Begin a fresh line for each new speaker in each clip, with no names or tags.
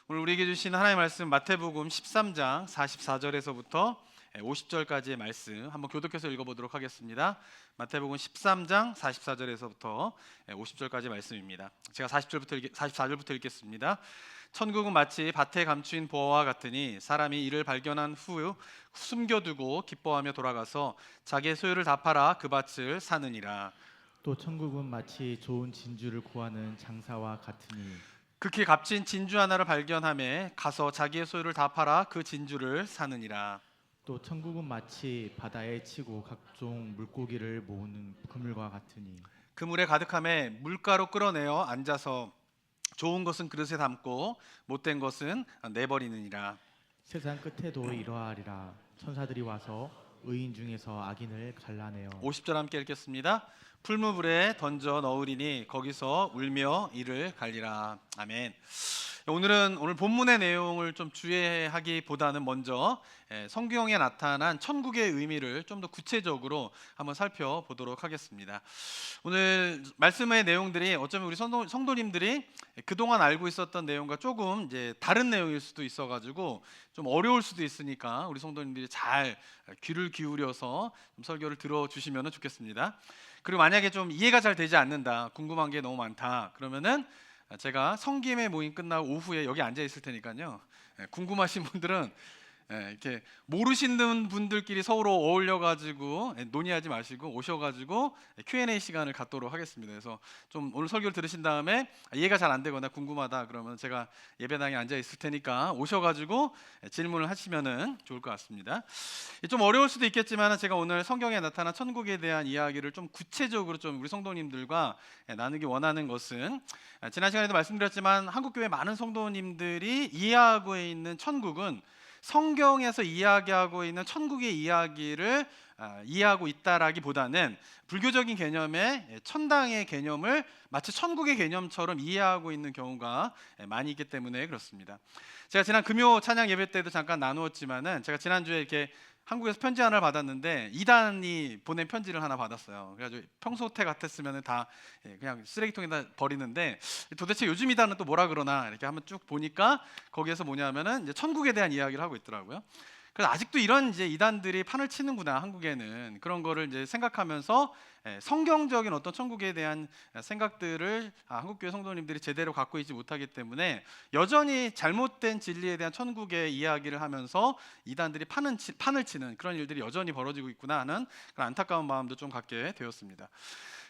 오늘 우리에게 주신 하나님의 말씀 마태복음 13장 44절에서부터 50절까지의 말씀 한번 교독해서 읽어보도록 하겠습니다. 마태복음 13장 44절에서부터 50절까지 말씀입니다. 제가 44절부터 읽겠습니다. 천국은 마치 밭에 감추인 보화와 같으니 사람이 이를 발견한 후 숨겨두고 기뻐하며 돌아가서 자기의 소유를 다 팔아 그 밭을 사느니라.
또 천국은 마치 좋은 진주를 구하는 장사와 같으니
극히 값진 진주 하나를 발견하며 가서 자기의 소유를 다 팔아 그 진주를 사느니라.
또 천국은 마치 바다에 치고 각종 물고기를 모으는 그물과 같으니
그물에 가득함에 물가로 끌어내어 앉아서 좋은 것은 그릇에 담고 못된 것은 내버리느니라.
세상 끝에도 이러하리라. 천사들이 와서 의인 중에서 악인을 갈라내어
50절 함께 읽겠습니다. 풀무불에 던져 넣으리니 거기서 울며 이를 갈리라. 아멘. 오늘 본문의 내용을 좀 주의하기보다는 먼저 성경에 나타난 천국의 의미를 좀 더 구체적으로 한번 살펴보도록 하겠습니다. 오늘 말씀의 내용들이 어쩌면 우리 성도님들이 그동안 알고 있었던 내용과 조금 이제 다른 내용일 수도 있어가지고 좀 어려울 수도 있으니까 우리 성도님들이 잘 귀를 기울여서 좀 설교를 들어주시면 좋겠습니다. 그리고 만약에 좀 이해가 잘 되지 않는다, 궁금한 게 너무 많다, 그러면은 제가 성김의 모임 끝나고 오후에 여기 앉아 있을 테니까요. 궁금하신 분들은 이렇게 모르시는 분들끼리 서로 어울려가지고 논의하지 마시고 오셔가지고 Q&A 시간을 갖도록 하겠습니다. 그래서 좀 오늘 설교를 들으신 다음에 이해가 잘 안 되거나 궁금하다 그러면 제가 예배당에 앉아 있을 테니까 오셔가지고 질문을 하시면은 좋을 것 같습니다. 좀 어려울 수도 있겠지만 제가 오늘 성경에 나타난 천국에 대한 이야기를 좀 구체적으로 좀 우리 성도님들과 나누기 원하는 것은 지난 시간에도 말씀드렸지만 한국교회 많은 성도님들이 이해하고 있는 천국은 성경에서 이야기하고 있는 천국의 이야기를 이해하고 있다라기보다는 불교적인 개념의 천당의 개념을 마치 천국의 개념처럼 이해하고 있는 경우가 많이 있기 때문에 그렇습니다. 제가 지난 금요 찬양 예배 때도 잠깐 나누었지만은 제가 지난주에 이렇게 한국에서 편지 하나를 받았는데 이단이 보낸 편지를 하나 받았어요. 그래가지고 평소 때 같았으면 다 그냥 쓰레기통에다 버리는데 도대체 요즘 이단은 또 뭐라 그러나 이렇게 한번 쭉 보니까 거기에서 뭐냐면은 이제 천국에 대한 이야기를 하고 있더라고요. 그래서 아직도 이런 이제 이단들이 판을 치는구나 한국에는, 그런 거를 이제 생각하면서 성경적인 어떤 천국에 대한 생각들을 한국교회 성도님들이 제대로 갖고 있지 못하기 때문에 여전히 잘못된 진리에 대한 천국의 이야기를 하면서 이단들이 판을 치는 그런 일들이 여전히 벌어지고 있구나 하는 그런 안타까운 마음도 좀 갖게 되었습니다.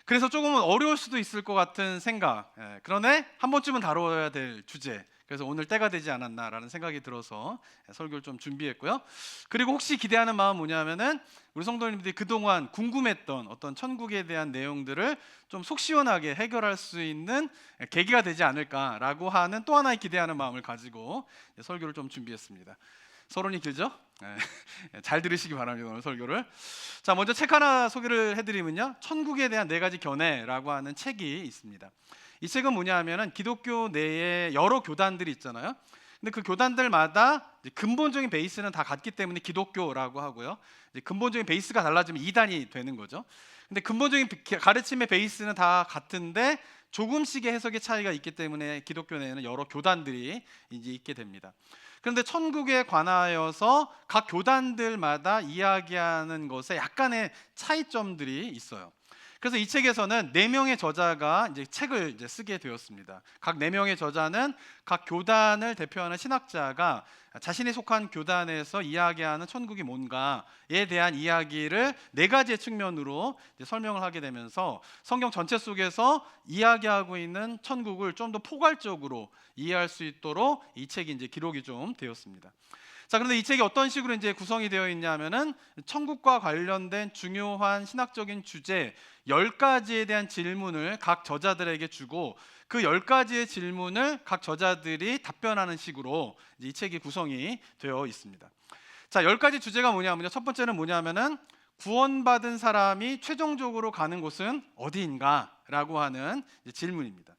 그래서 조금은 어려울 수도 있을 것 같은 생각, 그러네 한 번쯤은 다뤄야 될 주제, 그래서 오늘 때가 되지 않았나라는 생각이 들어서 설교를 좀 준비했고요. 그리고 혹시 기대하는 마음 뭐냐면은 우리 성도님들이 그동안 궁금했던 어떤 천국에 대한 내용들을 좀 속 시원하게 해결할 수 있는 계기가 되지 않을까라고 하는 또 하나의 기대하는 마음을 가지고 설교를 좀 준비했습니다. 서론이 길죠? 잘 들으시기 바랍니다. 오늘 설교를. 자, 먼저 책 하나 소개를 해드리면요, 천국에 대한 4가지 견해라고 하는 책이 있습니다. 이 책은 뭐냐 하면은 기독교 내에 여러 교단들이 있잖아요. 근데 그 교단들마다 근본적인 베이스는 다 같기 때문에 기독교라고 하고요. 근본적인 베이스가 달라지면 이단이 되는 거죠. 근데 근본적인 가르침의 베이스는 다 같은데 조금씩의 해석의 차이가 있기 때문에 기독교 내에는 여러 교단들이 이제 있게 됩니다. 그런데 천국에 관하여서 각 교단들마다 이야기하는 것에 약간의 차이점들이 있어요. 그래서 이 책에서는 4명의 저자가 이제 책을 이제 쓰게 되었습니다. 각 4명의 저자는 각 교단을 대표하는 신학자가 자신이 속한 교단에서 이야기하는 천국이 뭔가에 대한 이야기를 4가지의 측면으로 이제 설명을 하게 되면서 성경 전체 속에서 이야기하고 있는 천국을 좀 더 포괄적으로 이해할 수 있도록 이 책이 이제 기록이 좀 되었습니다. 자, 그런데 이 책이 어떤 식으로 이제 구성이 되어 있냐면은 천국과 관련된 중요한 신학적인 주제 10가지에 대한 질문을 각 저자들에게 주고 그 10가지의 질문을 각 저자들이 답변하는 식으로 이 책이 구성이 되어 있습니다. 자, 10가지 주제가 뭐냐면요, 첫 번째는 뭐냐면은 구원받은 사람이 최종적으로 가는 곳은 어디인가라고 하는 질문입니다.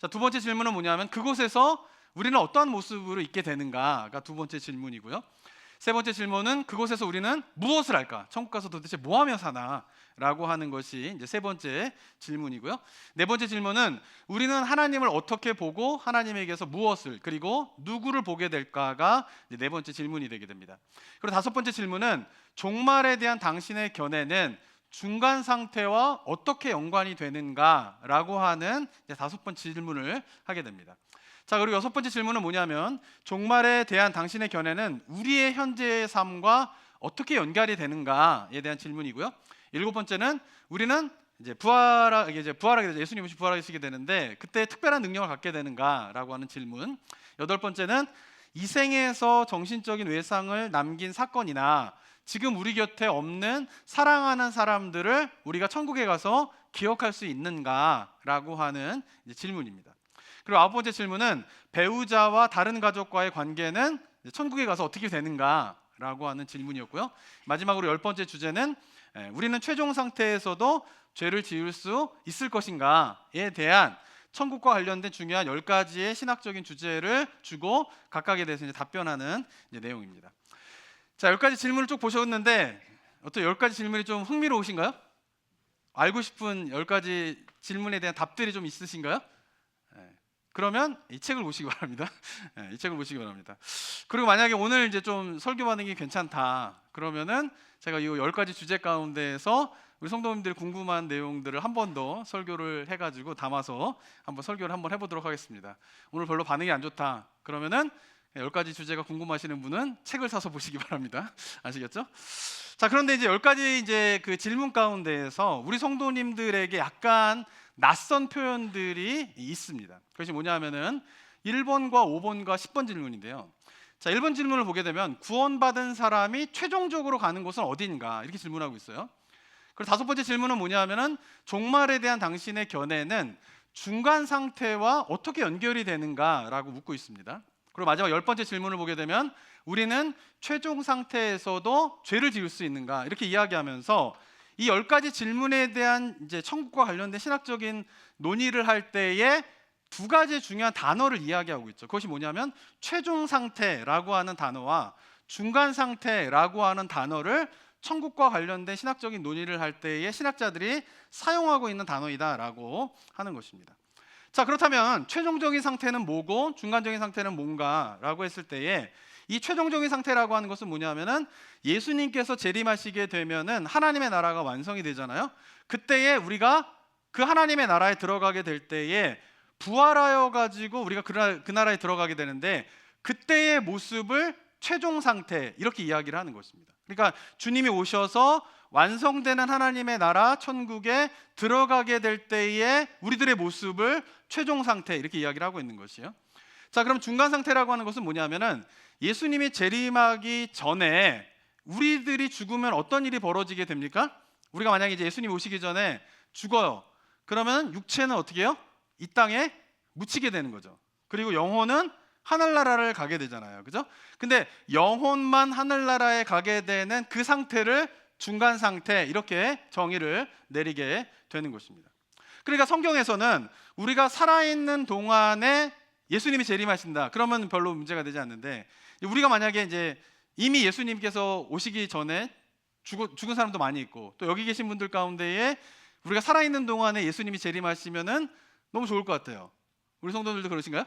자, 두 번째 질문은 뭐냐면 그곳에서 우리는 어떠한 모습으로 있게 되는가가 두 번째 질문이고요. 세 번째 질문은 그곳에서 우리는 무엇을 할까? 천국 가서 도대체 뭐 하며 사나? 라고 하는 것이 이제 세 번째 질문이고요. 네 번째 질문은 우리는 하나님을 어떻게 보고 하나님에게서 무엇을 그리고 누구를 보게 될까가 이제 네 번째 질문이 되게 됩니다. 그리고 다섯 번째 질문은 종말에 대한 당신의 견해는 중간 상태와 어떻게 연관이 되는가라고 하는 이제 다섯 번째 질문을 하게 됩니다. 자, 그리고 여섯 번째 질문은 뭐냐면 종말에 대한 당신의 견해는 우리의 현재의 삶과 어떻게 연결이 되는가에 대한 질문이고요. 일곱 번째는 우리는 이제 부활하게 되죠. 예수님 오시 부활하시게 되는데 그때 특별한 능력을 갖게 되는가라고 하는 질문. 여덟 번째는 이 생에서 정신적인 외상을 남긴 사건이나 지금 우리 곁에 없는 사랑하는 사람들을 우리가 천국에 가서 기억할 수 있는가라고 하는 이제 질문입니다. 그리고 아홉 번째 질문은 배우자와 다른 가족과의 관계는 천국에 가서 어떻게 되는가라고 하는 질문이었고요. 마지막으로 열 번째 주제는 우리는 최종 상태에서도 죄를 지을 수 있을 것인가에 대한 천국과 관련된 중요한 10가지의 신학적인 주제를 주고 각각에 대해서 이제 답변하는 이제 내용입니다. 자, 10가지 질문을 쭉 보셨는데 어떤 10가지 질문이 좀 흥미로우신가요? 알고 싶은 10가지 질문에 대한 답들이 좀 있으신가요? 그러면 이 책을 보시기 바랍니다. 이 책을 보시기 바랍니다. 그리고 만약에 오늘 이제 좀 설교 반응이 괜찮다 그러면은 제가 이 10가지 주제 가운데에서 우리 성도님들이 궁금한 내용들을 한 번 더 설교를 해가지고 담아서 한번 설교를 한번 해보도록 하겠습니다. 오늘 별로 반응이 안 좋다 그러면은 10가지 주제가 궁금하시는 분은 책을 사서 보시기 바랍니다. 아시겠죠? 자, 그런데 이제 10가지 이제 그 질문 가운데에서 우리 성도님들에게 약간 낯선 표현들이 있습니다. 그것이 뭐냐면은 1번과 5번과 10번 질문인데요. 자, 1번 질문을 보게 되면 구원받은 사람이 최종적으로 가는 곳은 어디인가 이렇게 질문하고 있어요. 그리고 다섯 번째 질문은 뭐냐면은 종말에 대한 당신의 견해는 중간 상태와 어떻게 연결이 되는가라고 묻고 있습니다. 그리고 마지막 10번째 질문을 보게 되면 우리는 최종 상태에서도 죄를 지을 수 있는가 이렇게 이야기하면서 이 10가지 질문에 대한 이제 천국과 관련된 신학적인 논의를 할 때에 두 가지 중요한 단어를 이야기하고 있죠. 그것이 뭐냐면 최종 상태라고 하는 단어와 중간 상태라고 하는 단어를 천국과 관련된 신학적인 논의를 할 때에 신학자들이 사용하고 있는 단어이다라고 하는 것입니다. 자, 그렇다면 최종적인 상태는 뭐고 중간적인 상태는 뭔가라고 했을 때에 이 최종적인 상태라고 하는 것은 뭐냐면은 예수님께서 재림하시게 되면은 하나님의 나라가 완성이 되잖아요. 그때에 우리가 그 하나님의 나라에 들어가게 될 때에 부활하여 가지고 우리가 그 나라에 들어가게 되는데 그때의 모습을 최종 상태 이렇게 이야기를 하는 것입니다. 그러니까 주님이 오셔서 완성되는 하나님의 나라 천국에 들어가게 될 때에 우리들의 모습을 최종 상태 이렇게 이야기를 하고 있는 것이에요. 자, 그럼 중간 상태라고 하는 것은 뭐냐면은 예수님이 재림하기 전에 우리들이 죽으면 어떤 일이 벌어지게 됩니까? 우리가 만약에 이제 예수님 오시기 전에 죽어요. 그러면 육체는 어떻게 해요? 이 땅에 묻히게 되는 거죠. 그리고 영혼은 하늘나라를 가게 되잖아요. 그죠? 근데 영혼만 하늘나라에 가게 되는 그 상태를 중간 상태 이렇게 정의를 내리게 되는 것입니다. 그러니까 성경에서는 우리가 살아있는 동안에 예수님이 재림하신다. 그러면 별로 문제가 되지 않는데 우리가 만약에 이제 이미 예수님께서 오시기 전에 죽은 사람도 많이 있고 또 여기 계신 분들 가운데에 우리가 살아있는 동안에 예수님이 재림하시면은 너무 좋을 것 같아요. 우리 성도들도 그러신가요?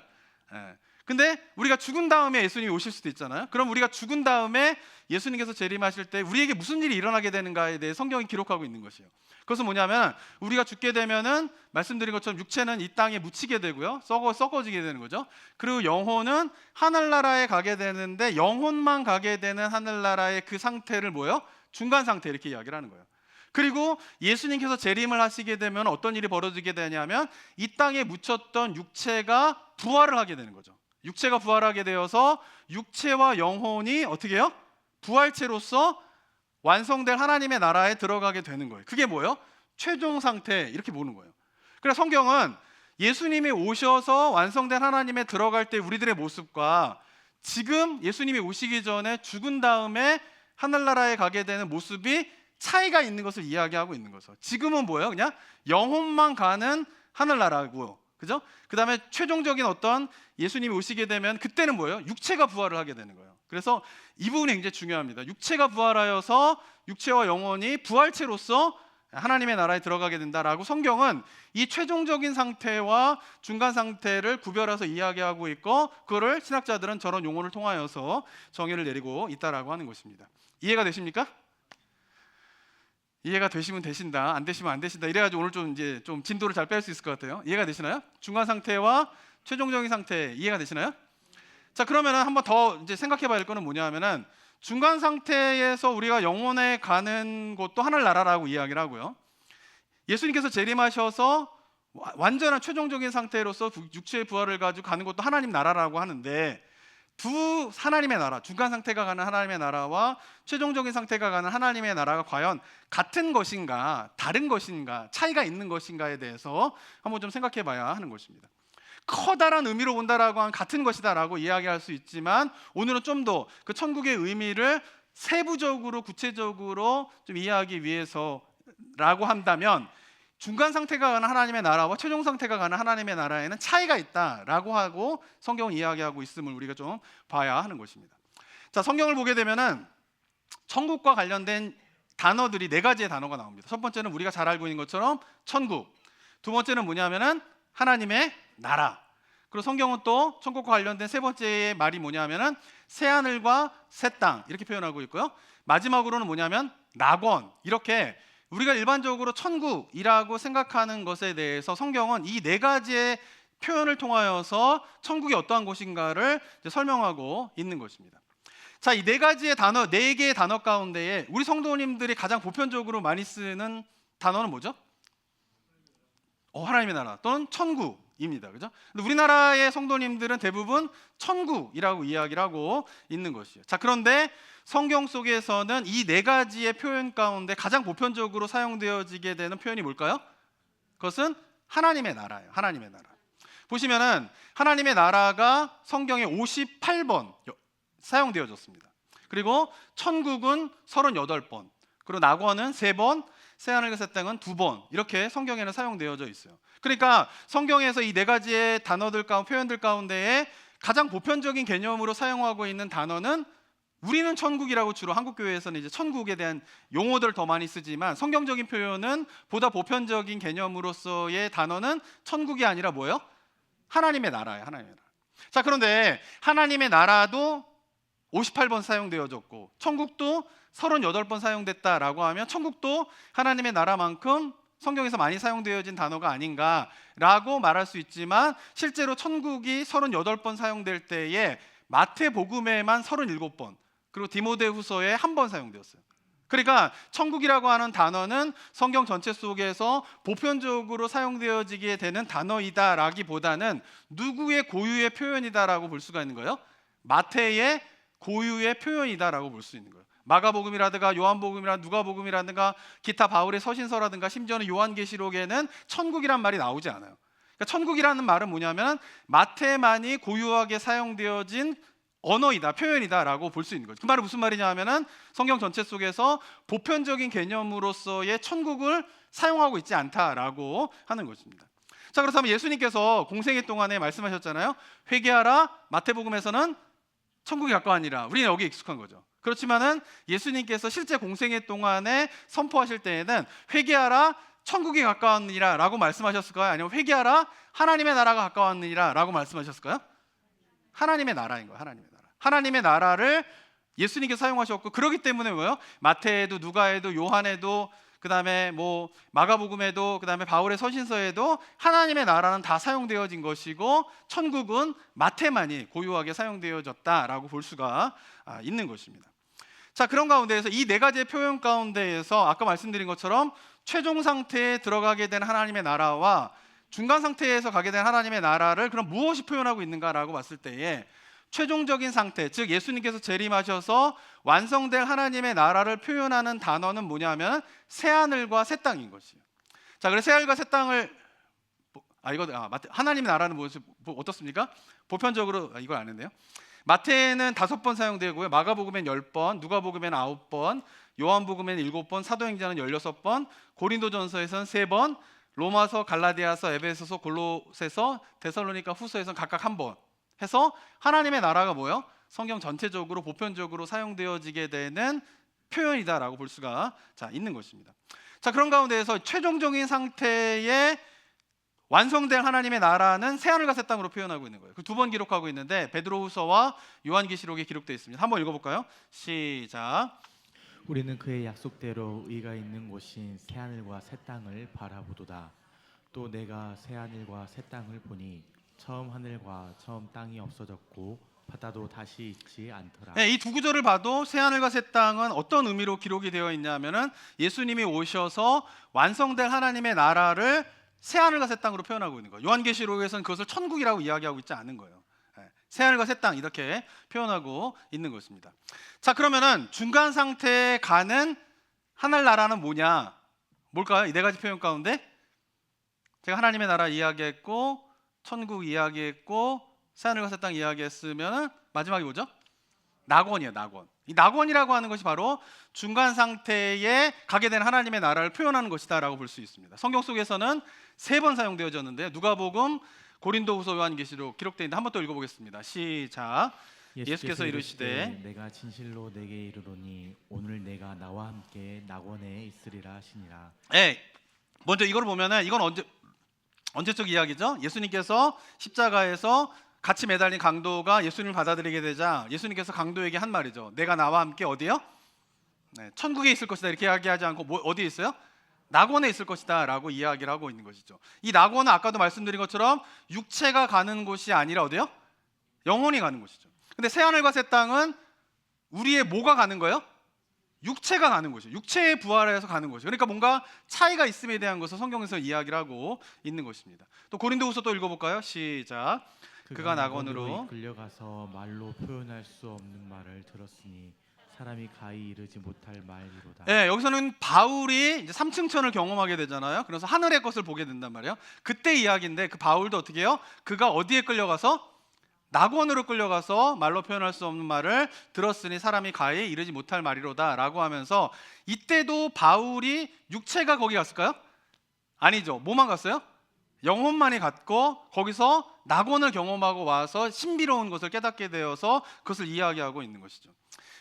네. 근데 우리가 죽은 다음에 예수님이 오실 수도 있잖아요. 그럼 우리가 죽은 다음에 예수님께서 재림하실 때 우리에게 무슨 일이 일어나게 되는가에 대해 성경이 기록하고 있는 것이에요. 그것은 뭐냐면 우리가 죽게 되면은 말씀드린 것처럼 육체는 이 땅에 묻히게 되고요. 썩어지게 되는 거죠. 그리고 영혼은 하늘나라에 가게 되는데 영혼만 가게 되는 하늘나라의 그 상태를 뭐예요? 중간 상태 이렇게 이야기를 하는 거예요. 그리고 예수님께서 재림을 하시게 되면 어떤 일이 벌어지게 되냐면 이 땅에 묻혔던 육체가 부활을 하게 되는 거죠. 육체가 부활하게 되어서 육체와 영혼이 어떻게 해요? 부활체로서 완성될 하나님의 나라에 들어가게 되는 거예요. 그게 뭐예요? 최종 상태 이렇게 보는 거예요. 그래서 성경은 예수님이 오셔서 완성된 하나님에 들어갈 때 우리들의 모습과 지금 예수님이 오시기 전에 죽은 다음에 하늘나라에 가게 되는 모습이 차이가 있는 것을 이야기하고 있는 거죠. 지금은 뭐예요? 그냥 영혼만 가는 하늘나라고요. 그죠? 그 다음에 최종적인 어떤 예수님이 오시게 되면 그때는 뭐예요? 육체가 부활을 하게 되는 거예요. 그래서 이 부분이 굉장히 중요합니다. 육체가 부활하여서 육체와 영혼이 부활체로서 하나님의 나라에 들어가게 된다라고 성경은 이 최종적인 상태와 중간 상태를 구별해서 이야기하고 있고, 그거를 신학자들은 저런 용어를 통하여서 정의를 내리고 있다라고 하는 것입니다. 이해가 되십니까? 이해가 되시면 되신다, 안 되시면 안 되신다, 이래가지고 오늘 좀 진도를 잘 뺄 수 있을 것 같아요. 이해가 되시나요? 중간 상태와 최종적인 상태 이해가 되시나요? 자, 그러면 한번 더 이제 생각해봐야 할 거는 뭐냐면은, 중간 상태에서 우리가 영혼에 가는 곳도 하늘 나라라고 이야기를 하고요, 예수님께서 재림하셔서 완전한 최종적인 상태로서 육체의 부활을 가지고 가는 곳도 하나님 나라라고 하는데, 두 하나님의 나라, 중간 상태가 가는 하나님의 나라와 최종적인 상태가 가는 하나님의 나라가 과연 같은 것인가, 다른 것인가, 차이가 있는 것인가에 대해서 한번 좀 생각해 봐야 하는 것입니다. 커다란 의미로 본다라고 하면 같은 것이다라고 이야기할 수 있지만, 오늘은 좀 더 그 천국의 의미를 세부적으로 구체적으로 좀 이해하기 위해서라고 한다면, 중간 상태가 가는 하나님의 나라와 최종 상태가 가는 하나님의 나라에는 차이가 있다라고 하고 성경은 이야기하고 있음을 우리가 좀 봐야 하는 것입니다. 자, 성경을 보게 되면은 천국과 관련된 단어들이 네 가지의 단어가 나옵니다. 첫 번째는 우리가 잘 알고 있는 것처럼 천국, 두 번째는 뭐냐면은 하나님의 나라, 그리고 성경은 또 천국과 관련된 세 번째의 말이 뭐냐면은 새하늘과 새 땅, 이렇게 표현하고 있고요, 마지막으로는 뭐냐면 낙원, 이렇게 우리가 일반적으로 천국이라고 생각하는 것에 대해서 성경은 이 네 가지의 표현을 통하여서 천국이 어떠한 곳인가를 설명하고 있는 것입니다. 자, 이 네 가지의 단어, 네 개의 단어 가운데에 우리 성도님들이 가장 보편적으로 많이 쓰는 단어는 뭐죠? 하나님의 나라 또는 천국입니다. 그죠? 근데 우리나라의 성도님들은 대부분 천국이라고 이야기를 하고 있는 것이에요. 자, 그런데 성경 속에서는 이 네 가지의 표현 가운데 가장 보편적으로 사용되어지게 되는 표현이 뭘까요? 그것은 하나님의 나라예요. 하나님의 나라. 보시면은 하나님의 나라가 성경에 58번 사용되어졌습니다. 그리고 천국은 38번, 그리고 낙원은 3번, 새하늘과 새 땅은 2번, 이렇게 성경에는 사용되어져 있어요. 그러니까 성경에서 이 네 가지의 단어들 가운데, 표현들 가운데에 가장 보편적인 개념으로 사용하고 있는 단어는, 우리는 천국이라고 주로 한국교회에서는 이제 천국에 대한 용어들을 더 많이 쓰지만, 성경적인 표현은 보다 보편적인 개념으로서의 단어는 천국이 아니라 뭐예요? 하나님의 나라예요. 하나님의 나라. 자, 그런데 하나님의 나라도 58번 사용되어졌고 천국도 38번 사용됐다라고 하면, 천국도 하나님의 나라만큼 성경에서 많이 사용되어진 단어가 아닌가라고 말할 수 있지만, 실제로 천국이 38번 사용될 때에 마태복음에만 37번, 그리고 디모데후서에 1번 사용되었어요. 그러니까 천국이라고 하는 단어는 성경 전체 속에서 보편적으로 사용되어지게 되는 단어이다라기보다는 누구의 고유의 표현이다라고 볼 수가 있는 거예요. 마태의 고유의 표현이다라고 볼 수 있는 거예요. 마가복음이라든가 요한복음이라든가 누가복음이라든가 기타 바울의 서신서라든가 심지어는 요한계시록에는 천국이란 말이 나오지 않아요. 그러니까 천국이라는 말은 뭐냐면 마태만이 고유하게 사용되어진 언어이다, 표현이다라고 볼 수 있는 거죠. 그 말은 무슨 말이냐 하면은 성경 전체 속에서 보편적인 개념으로서의 천국을 사용하고 있지 않다라고 하는 것입니다. 자, 그렇다면 예수님께서 공생애 동안에 말씀하셨잖아요. 회개하라. 마태복음에서는 천국이 가까우니라. 우리는 여기 익숙한 거죠. 그렇지만은 예수님께서 실제 공생애 동안에 선포하실 때에는 회개하라, 천국이 가까웠느니라 라고 말씀하셨을까요? 아니면 회개하라, 하나님의 나라가 가까웠느니라 라고 말씀하셨을까요? 하나님의 나라인 거예요. 하나님의 나라. 하나님의 나라를 예수님께서 사용하셨고, 그렇기 때문에 뭐예요? 마태에도 누가에도 요한에도 그다음에 뭐 마가복음에도 그다음에 바울의 서신서에도 하나님의 나라는 다 사용되어진 것이고, 천국은 마태만이 고유하게 사용되어졌다라고 볼 수가 있는 것입니다. 자, 그런 가운데에서 이 네 가지의 표현 가운데에서 아까 말씀드린 것처럼 최종 상태에 들어가게 된 하나님의 나라와 중간 상태에서 가게 된 하나님의 나라를 그럼 무엇이 표현하고 있는가라고 봤을 때에, 최종적인 상태, 즉 예수님께서 재림하셔서 완성될 하나님의 나라를 표현하는 단어는 뭐냐면 새하늘과 새 땅인 것이에요. 자, 그래서 새하늘과 새 땅을 하나님의 나라는 어떻습니까? 보편적으로 이걸 아는데요. 마태에는 5번 사용되고요, 마가복음엔 10번, 누가복음엔 9번, 요한복음엔 7번, 사도행전은 16번, 고린도전서에서는 3번, 로마서, 갈라디아서, 에베소서, 골로새서, 데살로니가 후서에서는 각각 1번 해서 하나님의 나라가 뭐예요? 성경 전체적으로 보편적으로 사용되어지게 되는 표현이다라고 볼 수가 있는 것입니다. 자, 그런 가운데에서 최종적인 상태의 완성된 하나님의 나라는 새하늘과 새 땅으로 표현하고 있는 거예요. 그 두 번 기록하고 있는데 베드로후서와 요한계시록에 기록되어 있습니다. 한번 읽어볼까요? 시작.
우리는 그의 약속대로 의가 있는 곳인 새하늘과 새 땅을 바라보도다. 또 내가 새하늘과 새 땅을 보니 처음 하늘과 처음 땅이 없어졌고 바다도 다시 있지 않더라.
네, 이 두 구절을 봐도 새하늘과 새 땅은 어떤 의미로 기록이 되어 있냐면은 예수님이 오셔서 완성될 하나님의 나라를 새하늘과 새 땅으로 표현하고 있는 거예요. 요한계시록에서는 그것을 천국이라고 이야기하고 있지 않은 거예요. 새하늘과 새 땅 이렇게 표현하고 있는 것입니다. 자, 그러면은 중간 상태에 가는 하늘나라는 뭐냐? 뭘까요? 이 네 가지 표현 가운데 제가 하나님의 나라 이야기했고 천국 이야기했고 새하늘과 새 땅 이야기했으면 마지막이 뭐죠? 낙원이에요. 낙원. 이 낙원이라고 하는 것이 바로 중간 상태에 가게 된 하나님의 나라를 표현하는 것이다라고 볼 수 있습니다. 성경 속에서는 3번 사용되어졌는데 누가복음, 고린도후서, 요한계시록 기록되어 있는데 한번 또 읽어보겠습니다. 시작. 예수께서 이르시되
내가 진실로 내게 이르노니 오늘 내가 나와 함께 낙원에 있으리라 하시니라.
먼저 이걸 보면은 이건 언제적 이야기죠? 예수님께서 십자가에서 같이 매달린 강도가 예수님을 받아들이게 되자 예수님께서 강도에게 한 말이죠. 내가 나와 함께 어디요? 천국에 있을 것이다 이렇게 이야기하지 않고 어디에 있어요? 낙원에 있을 것이다 라고 이야기를 하고 있는 것이죠. 이 낙원은 아까도 말씀드린 것처럼 육체가 가는 곳이 아니라 어디요? 영혼이 가는 곳이죠. 근데 새하늘과 새 땅은 우리의 뭐가 가는 거예요? 육체가 가는 곳이에요. 육체의 부활해서 가는 것이죠. 그러니까 뭔가 차이가 있음에 대한 것을 성경에서 이야기를 하고 있는 것입니다. 또 고린도후서 또 읽어볼까요? 시작. 그가 낙원으로
끌려가서 말로 표현할 수 없는 말을 들었으니 사람이 가히 이르지 못할 말이로다.
여기서는 바울이 이제 삼층천을 경험하게 되잖아요. 그래서 하늘의 것을 보게 된단 말이에요. 그때 이야기인데 그 바울도 어떻게 해요? 그가 어디에 끌려가서? 낙원으로 끌려가서 말로 표현할 수 없는 말을 들었으니 사람이 가히 이르지 못할 말이로다 라고 하면서 이때도 바울이 육체가 거기 갔을까요? 아니죠. 뭐만 갔어요? 영혼만이 갔고 거기서 낙원을 경험하고 와서 신비로운 것을 깨닫게 되어서 그것을 이야기하고 있는 것이죠.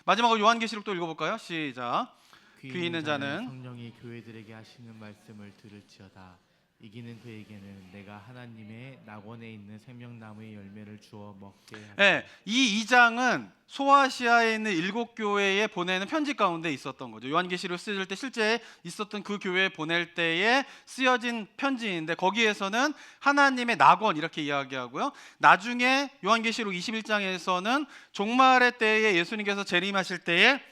마지막으로 요한계시록도 읽어볼까요? 시작. 귀 있는 자는
성령이 교회들에게 하시는 말씀을 들을지어다. 이기는 그에게는 내가 하나님의 낙원에 있는 생명나무의 열매를 주어 먹게 하리라.
이 2장은 소아시아에 있는 7교회에 보내는 편지 가운데 있었던 거죠. 요한계시록 쓰일 때 실제 있었던 그 교회에 보낼 때에 쓰여진 편지인데 거기에서는 하나님의 낙원 이렇게 이야기하고요. 나중에 요한계시록 21장에서는 종말의 때에 예수님께서 재림하실 때에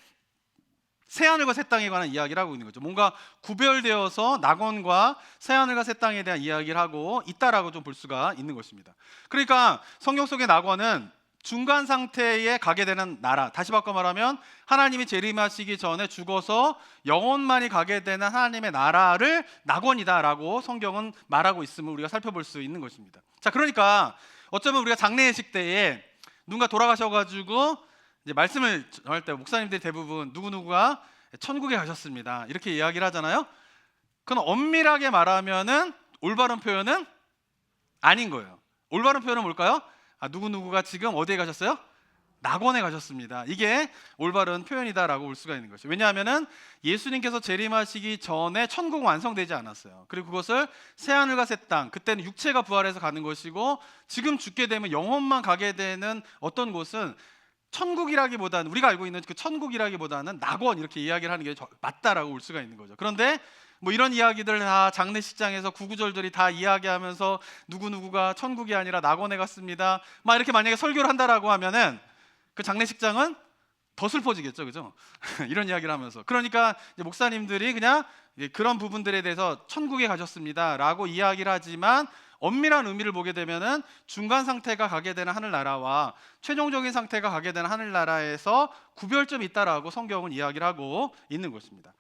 새하늘과 새 땅에 관한 이야기를 하고 있는 거죠. 뭔가 구별되어서 낙원과 새하늘과 새 땅에 대한 이야기를 하고 있다라고 좀 볼 수가 있는 것입니다. 그러니까 성경 속의 낙원은 중간 상태에 가게 되는 나라, 다시 바꿔 말하면 하나님이 재림하시기 전에 죽어서 영혼만이 가게 되는 하나님의 나라를 낙원이다라고 성경은 말하고 있음을 우리가 살펴볼 수 있는 것입니다. 자, 그러니까 어쩌면 우리가 장례식 때에 누군가 돌아가셔가지고 이제 말씀을 전할 때 목사님들이 대부분 누구누구가 천국에 가셨습니다 이렇게 이야기를 하잖아요. 그건 엄밀하게 말하면은 올바른 표현은 아닌 거예요. 올바른 표현은 뭘까요? 누구누구가 지금 어디에 가셨어요? 낙원에 가셨습니다. 이게 올바른 표현이다라고 볼 수가 있는 것이죠. 왜냐하면은 예수님께서 재림하시기 전에 천국은 완성되지 않았어요. 그리고 그것을 새하늘과 새 땅, 그때는 육체가 부활해서 가는 것이고 지금 죽게 되면 영혼만 가게 되는 어떤 곳은 천국이라기보다는 우리가 알고 있는 그 천국이라기보다는 낙원 이렇게 이야기를 하는 게 맞다라고 볼 수가 있는 거죠. 그런데 뭐 이런 이야기들 다 장례식장에서 구구절절히 다 이야기하면서 누구누구가 천국이 아니라 낙원에 갔습니다 막 이렇게 만약에 설교를 한다라고 하면은 그 장례식장은 더 슬퍼지겠죠, 그죠? 이런 이야기를 하면서 그러니까 이제 목사님들이 그냥 그런 부분들에 대해서 천국에 가셨습니다라고 이야기를 하지만 엄밀한 의미를 보게 되면은 중간 상태가 가게 되는 하늘나라와 최종적인 상태가 가게 되는 하늘나라에서 구별점이 있다라고 성경은 이야기를 하고 있는 것입니다.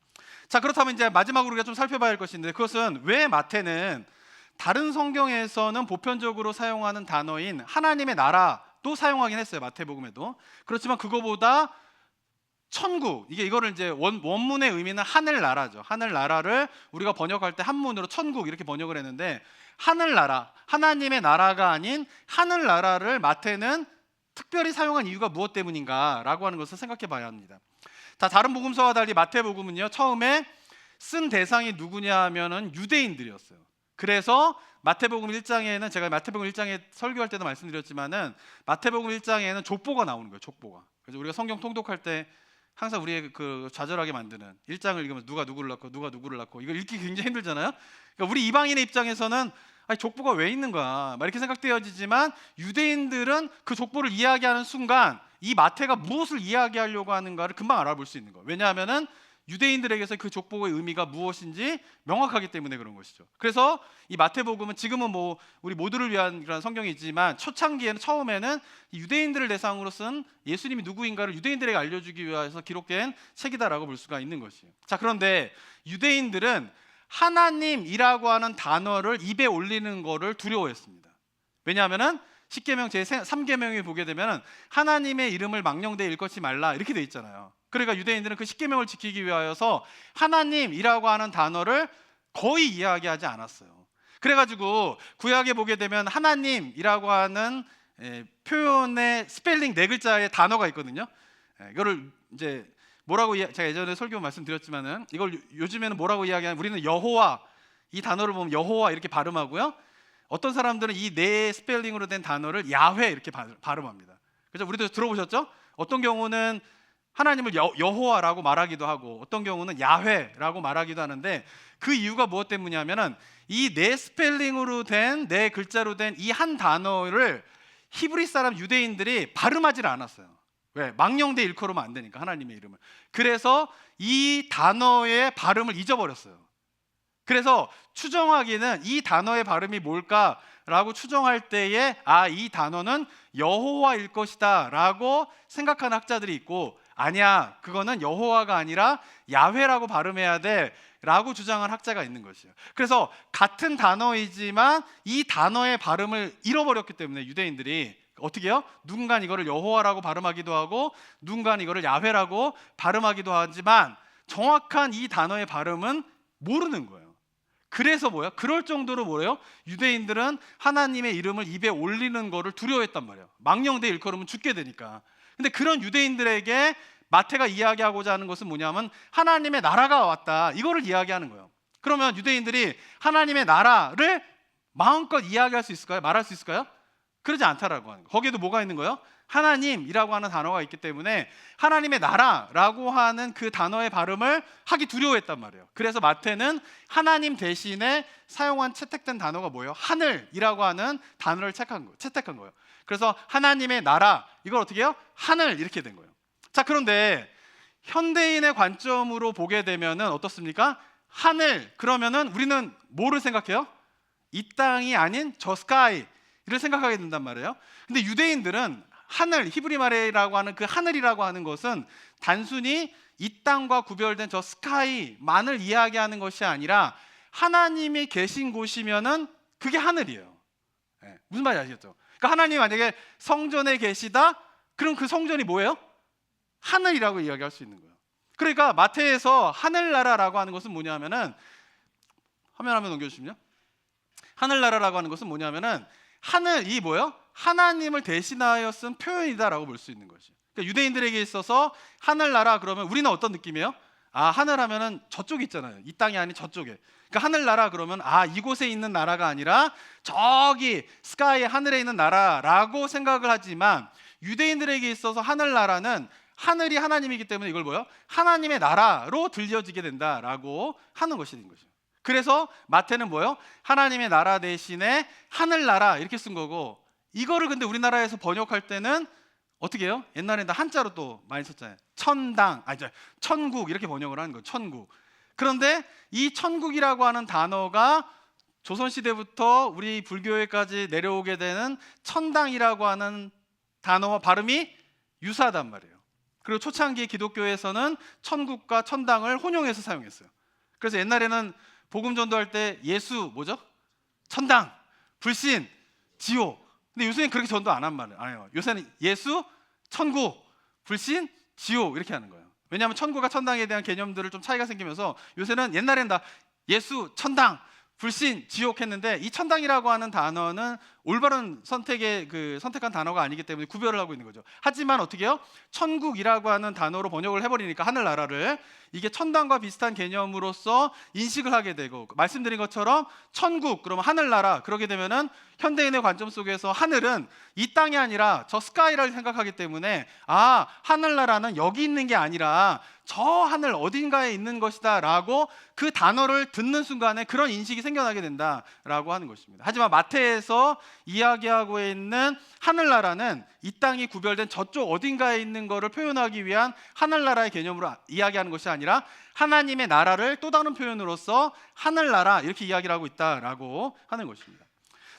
자, 그렇다면 이제 마지막으로 우리가 좀 살펴봐야 할 것인데 그것은 왜 마태는 다른 성경에서는 보편적으로 사용하는 단어인 하나님의 나라도 사용하긴 했어요. 마태복음에도. 그렇지만 그거보다 천국, 이거를 이제 원문의 의미는 하늘나라죠. 하늘나라를 우리가 번역할 때 한문으로 천국 이렇게 번역을 했는데 하늘나라, 하나님의 나라가 아닌 하늘나라를 마태는 특별히 사용한 이유가 무엇 때문인가라고 하는 것을 생각해 봐야 합니다. 자, 다른 복음서와 달리 마태복음은요, 처음에 쓴 대상이 누구냐 하면은 유대인들이었어요. 그래서 마태복음 1장에는 제가 마태복음 1장에 설교할 때도 말씀드렸지만은 마태복음 1장에는 족보가 나오는 거예요. 족보가. 그래서 우리가 성경 통독할 때 항상 우리의 그 좌절하게 만드는 1장을 읽으면 누가 누구를 낳고 누가 누구를 낳고 이거 읽기 굉장히 힘들잖아요. 그러니까 우리 이방인의 입장에서는 아니, 족보가 왜 있는가 막 이렇게 생각되어지지만 유대인들은 그 족보를 이야기하는 순간 이 마태가 무엇을 이야기하려고 하는가를 금방 알아볼 수 있는 거예요. 왜냐하면은 유대인들에게서 그 족보의 의미가 무엇인지 명확하기 때문에 그런 것이죠. 그래서 이 마태복음은 지금은 뭐 우리 모두를 위한 그런 성경이지만 초창기에는 처음에는 유대인들을 대상으로 쓴 예수님이 누구인가를 유대인들에게 알려주기 위해서 기록된 책이다라고 볼 수가 있는 것이에요. 자, 그런데 유대인들은 하나님이라고 하는 단어를 입에 올리는 거를 두려워했습니다. 왜냐하면은 십계명 제3계명에 보게 되면 하나님의 이름을 망령되이 일컫지 말라 이렇게 돼 있잖아요. 그러니까 유대인들은 그 십계명을 지키기 위하여서 하나님이라고 하는 단어를 거의 이야기하지 않았어요. 그래가지고 구약에 보게 되면 하나님이라고 하는 표현의 스펠링 4글자의 단어가 있거든요. 이거를 이제 뭐라고 제가 예전에 설교 말씀드렸지만은 이걸 요즘에는 뭐라고 이야기하면 우리는 여호와 이 단어를 보면 여호와 이렇게 발음하고요. 어떤 사람들은 이 네 스펠링으로 된 단어를 야훼 이렇게 발음합니다. 그래서 우리도 들어보셨죠? 어떤 경우는 하나님을 여호와라고 말하기도 하고 어떤 경우는 야훼라고 말하기도 하는데 그 이유가 무엇 때문이냐면은 이 네 스펠링으로 된 네 글자로 된 이 한 단어를 히브리 사람 유대인들이 발음하지를 않았어요. 왜? 망령되 일컬으면 안 되니까 하나님의 이름을. 그래서 이 단어의 발음을 잊어버렸어요. 그래서 추정하기는 이 단어의 발음이 뭘까라고 추정할 때에 이 단어는 여호와일 것이다 라고 생각하는 학자들이 있고 아니야 그거는 여호와가 아니라 야훼라고 발음해야 돼 라고 주장한 학자가 있는 것이에요. 그래서 같은 단어이지만 이 단어의 발음을 잃어버렸기 때문에 유대인들이 어떻게 해요? 누군가는 이거를 여호와라고 발음하기도 하고 누군가는 이거를 야훼라고 발음하기도 하지만 정확한 이 단어의 발음은 모르는 거예요. 그래서 뭐야? 그럴 정도로 뭐예요? 유대인들은 하나님의 이름을 입에 올리는 거를 두려워했단 말이에요. 망령되 일컬으면 죽게 되니까. 근데 그런 유대인들에게 마태가 이야기하고자 하는 것은 뭐냐면 하나님의 나라가 왔다 이거를 이야기하는 거예요. 그러면 유대인들이 하나님의 나라를 마음껏 이야기할 수 있을까요? 말할 수 있을까요? 그러지 않다라고 하는 거예요. 거기에도 뭐가 있는 거예요? 하나님이라고 하는 단어가 있기 때문에 하나님의 나라라고 하는 그 단어의 발음을 하기 두려워했단 말이에요. 그래서 마태는 하나님 대신에 사용한 채택된 단어가 뭐예요? 하늘이라고 하는 단어를 채택한 거예요. 그래서 하나님의 나라 이걸 어떻게 해요? 하늘 이렇게 된 거예요. 자, 그런데 현대인의 관점으로 보게 되면은 어떻습니까? 하늘 그러면은 우리는 뭐를 생각해요? 이 땅이 아닌 저 스카이를 생각하게 된단 말이에요. 근데 유대인들은 하늘, 히브리 말이라고 하는 그 하늘이라고 하는 것은 단순히 이 땅과 구별된 저 스카이만을 이야기하는 것이 아니라 하나님이 계신 곳이면은 그게 하늘이에요. 무슨 말인지 아시겠죠? 그러니까 하나님이 만약에 성전에 계시다, 그럼 그 성전이 뭐예요? 하늘이라고 이야기할 수 있는 거예요. 그러니까 마태에서 하늘나라라고 하는 것은 뭐냐면은 화면 한번 넘겨주시면요. 하늘나라라고 하는 것은 뭐냐면은 하늘이 뭐예요? 하나님을 대신하여 쓴 표현이다라고 볼 수 있는 것이에요. 그러니까 유대인들에게 있어서 하늘나라 그러면 우리는 어떤 느낌이에요? 하늘 하면은 저쪽에 있잖아요. 이 땅이 아닌 저쪽에. 그러니까 하늘나라 그러면 이곳에 있는 나라가 아니라 저기 스카이 하늘에 있는 나라라고 생각을 하지만 유대인들에게 있어서 하늘나라는 하늘이 하나님이기 때문에 이걸 뭐예요? 하나님의 나라로 들려지게 된다라고 하는 것이 된 거죠. 그래서 마태는 뭐예요? 하나님의 나라 대신에 하늘나라 이렇게 쓴 거고 이거를 근데 우리나라에서 번역할 때는 어떻게 해요? 옛날에는 한자로 또 많이 썼잖아요. 천국 이렇게 번역을 하는 거예요. 천국. 그런데 이 천국이라고 하는 단어가 조선시대부터 우리 불교에까지 내려오게 되는 천당이라고 하는 단어와 발음이 유사하단 말이에요. 그리고 초창기 기독교에서는 천국과 천당을 혼용해서 사용했어요. 그래서 옛날에는 복음 전도할 때 예수 뭐죠? 천당, 불신, 지옥. 근데 요새는 그렇게 전도 안 해요. 요새는 예수, 천국, 불신, 지옥 이렇게 하는 거예요. 왜냐하면 천국과 천당에 대한 개념들을 좀 차이가 생기면서 요새는 옛날에는 다 예수, 천당, 불신, 지옥 했는데 이 천당이라고 하는 단어는 올바른 선택한 단어가 아니기 때문에 구별을 하고 있는 거죠. 하지만 어떻게 해요? 천국이라고 하는 단어로 번역을 해버리니까 하늘나라를 이게 천당과 비슷한 개념으로서 인식을 하게 되고, 말씀드린 것처럼 천국 그러면 하늘나라, 그러게 되면은 현대인의 관점 속에서 하늘은 이 땅이 아니라 저 스카이를 생각하기 때문에 하늘나라는 여기 있는 게 아니라 저 하늘 어딘가에 있는 것이다 라고 그 단어를 듣는 순간에 그런 인식이 생겨나게 된다라고 하는 것입니다. 하지만 마태에서 이야기하고 있는 하늘나라는 이 땅이 구별된 저쪽 어딘가에 있는 것을 표현하기 위한 하늘나라의 개념으로 이야기하는 것이 아니라 하나님의 나라를 또 다른 표현으로서 하늘나라 이렇게 이야기를 하고 있다라고 하는 것입니다.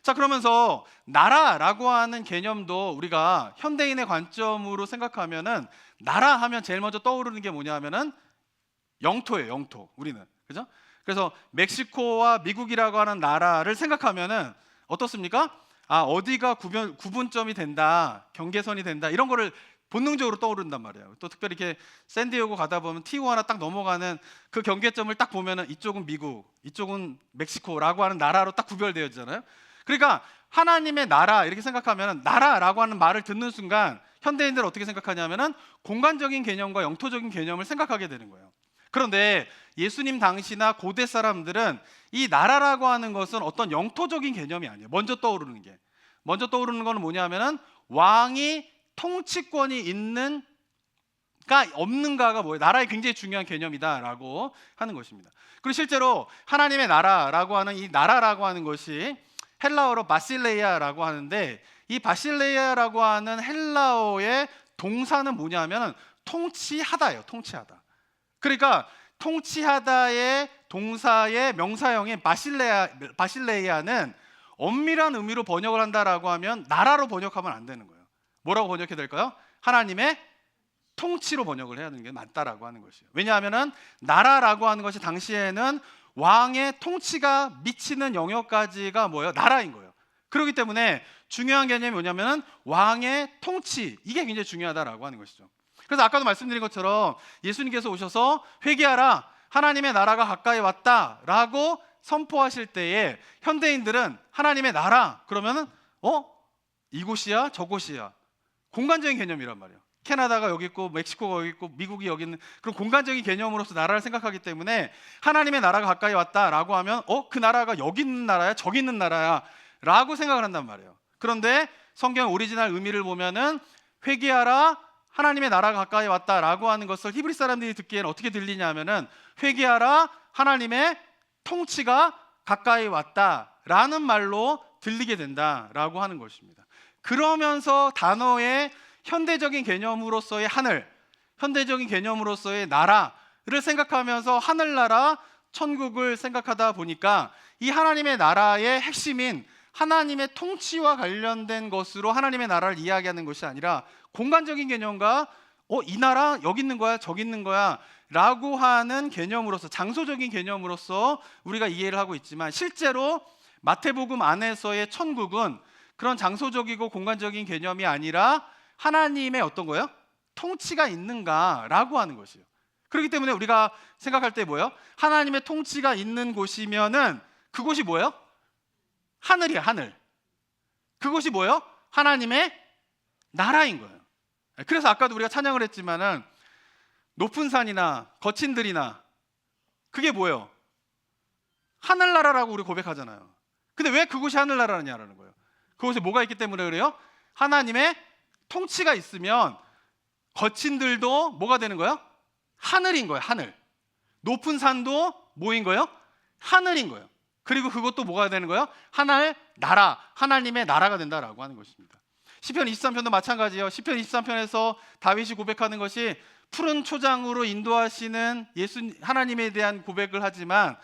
자, 그러면서 나라라고 하는 개념도 우리가 현대인의 관점으로 생각하면은 나라 하면 제일 먼저 떠오르는 게 뭐냐면은 영토예요. 영토. 우리는 그죠? 그래서 멕시코와 미국이라고 하는 나라를 생각하면은 어떻습니까? 어디가 구분점이 된다, 경계선이 된다 이런 거를 본능적으로 떠오른단 말이에요. 또 특별히 이렇게 샌디에고 가다 보면 티juana 딱 넘어가는 그 경계점을 딱 보면은 이쪽은 미국, 이쪽은 멕시코라고 하는 나라로 딱 구별되어지잖아요. 그러니까 하나님의 나라 이렇게 생각하면 나라라고 하는 말을 듣는 순간 현대인들은 어떻게 생각하냐면은 공간적인 개념과 영토적인 개념을 생각하게 되는 거예요. 그런데 예수님 당시나 고대 사람들은 이 나라라고 하는 것은 어떤 영토적인 개념이 아니에요. 먼저 떠오르는 거는 뭐냐면은 왕이 통치권이 있는가 없는가가 뭐예요? 나라의 굉장히 중요한 개념이다라고 하는 것입니다. 그리고 실제로 하나님의 나라라고 하는 이 나라라고 하는 것이 헬라어로 바실레이아라고 하는데, 이 바실레이아라고 하는 헬라어의 동사는 뭐냐면 통치하다예요. 통치하다. 그러니까 통치하다의 동사의 명사형인 바실레이아는 엄밀한 의미로 번역을 한다라고 하면 나라로 번역하면 안 되는 거예요. 뭐라고 번역해야 될까요? 하나님의 통치로 번역을 해야 되는 게 맞다라고 하는 것이에요. 왜냐하면은 나라라고 하는 것이 당시에는 왕의 통치가 미치는 영역까지가 뭐예요? 나라인 거예요. 그렇기 때문에 중요한 개념이 뭐냐면은 왕의 통치, 이게 굉장히 중요하다라고 하는 것이죠. 그래서 아까도 말씀드린 것처럼 예수님께서 오셔서 회개하라, 하나님의 나라가 가까이 왔다라고 선포하실 때에 현대인들은 하나님의 나라 그러면은 이곳이야 저곳이야, 공간적인 개념이란 말이에요. 캐나다가 여기 있고 멕시코가 여기 있고 미국이 여기 있는 그런 공간적인 개념으로서 나라를 생각하기 때문에 하나님의 나라가 가까이 왔다라고 하면 그 나라가 여기 있는 나라야 저기 있는 나라야 라고 생각을 한단 말이에요. 그런데 성경 오리지널 의미를 보면은 회개하라, 하나님의 나라가 가까이 왔다라고 하는 것을 히브리 사람들이 듣기에는 어떻게 들리냐면은 회개하라, 하나님의 통치가 가까이 왔다라는 말로 들리게 된다라고 하는 것입니다. 그러면서 단어의 현대적인 개념으로서의 하늘, 현대적인 개념으로서의 나라를 생각하면서 하늘나라, 천국을 생각하다 보니까 이 하나님의 나라의 핵심인 하나님의 통치와 관련된 것으로 하나님의 나라를 이야기하는 것이 아니라 공간적인 개념과 이 나라 여기 있는 거야 저기 있는 거야 라고 하는 개념으로서, 장소적인 개념으로서 우리가 이해를 하고 있지만, 실제로 마태복음 안에서의 천국은 그런 장소적이고 공간적인 개념이 아니라 하나님의 어떤 거예요? 통치가 있는가라고 하는 것이에요. 그렇기 때문에 우리가 생각할 때 뭐예요? 하나님의 통치가 있는 곳이면은 그곳이 뭐예요? 하늘이야, 하늘. 그곳이 뭐예요? 하나님의 나라인 거예요. 그래서 아까도 우리가 찬양을 했지만은 높은 산이나 거친 들이나 그게 뭐예요? 하늘나라라고 우리 고백하잖아요. 근데 왜 그곳이 하늘나라냐라는 거예요. 그곳에 뭐가 있기 때문에 그래요? 하나님의 통치가 있으면 거친 들도 뭐가 되는 거예요? 하늘인 거예요. 하늘. 높은 산도 뭐인 거예요? 하늘인 거예요. 그리고 그것도 뭐가 되는 거예요? 하나의 나라, 하나님의 나라가 된다라고 하는 것입니다. 시편 23편도 마찬가지예요. 시편 23편에서 다윗이 고백하는 것이 푸른 초장으로 인도하시는 하나님에 대한 고백을 하지만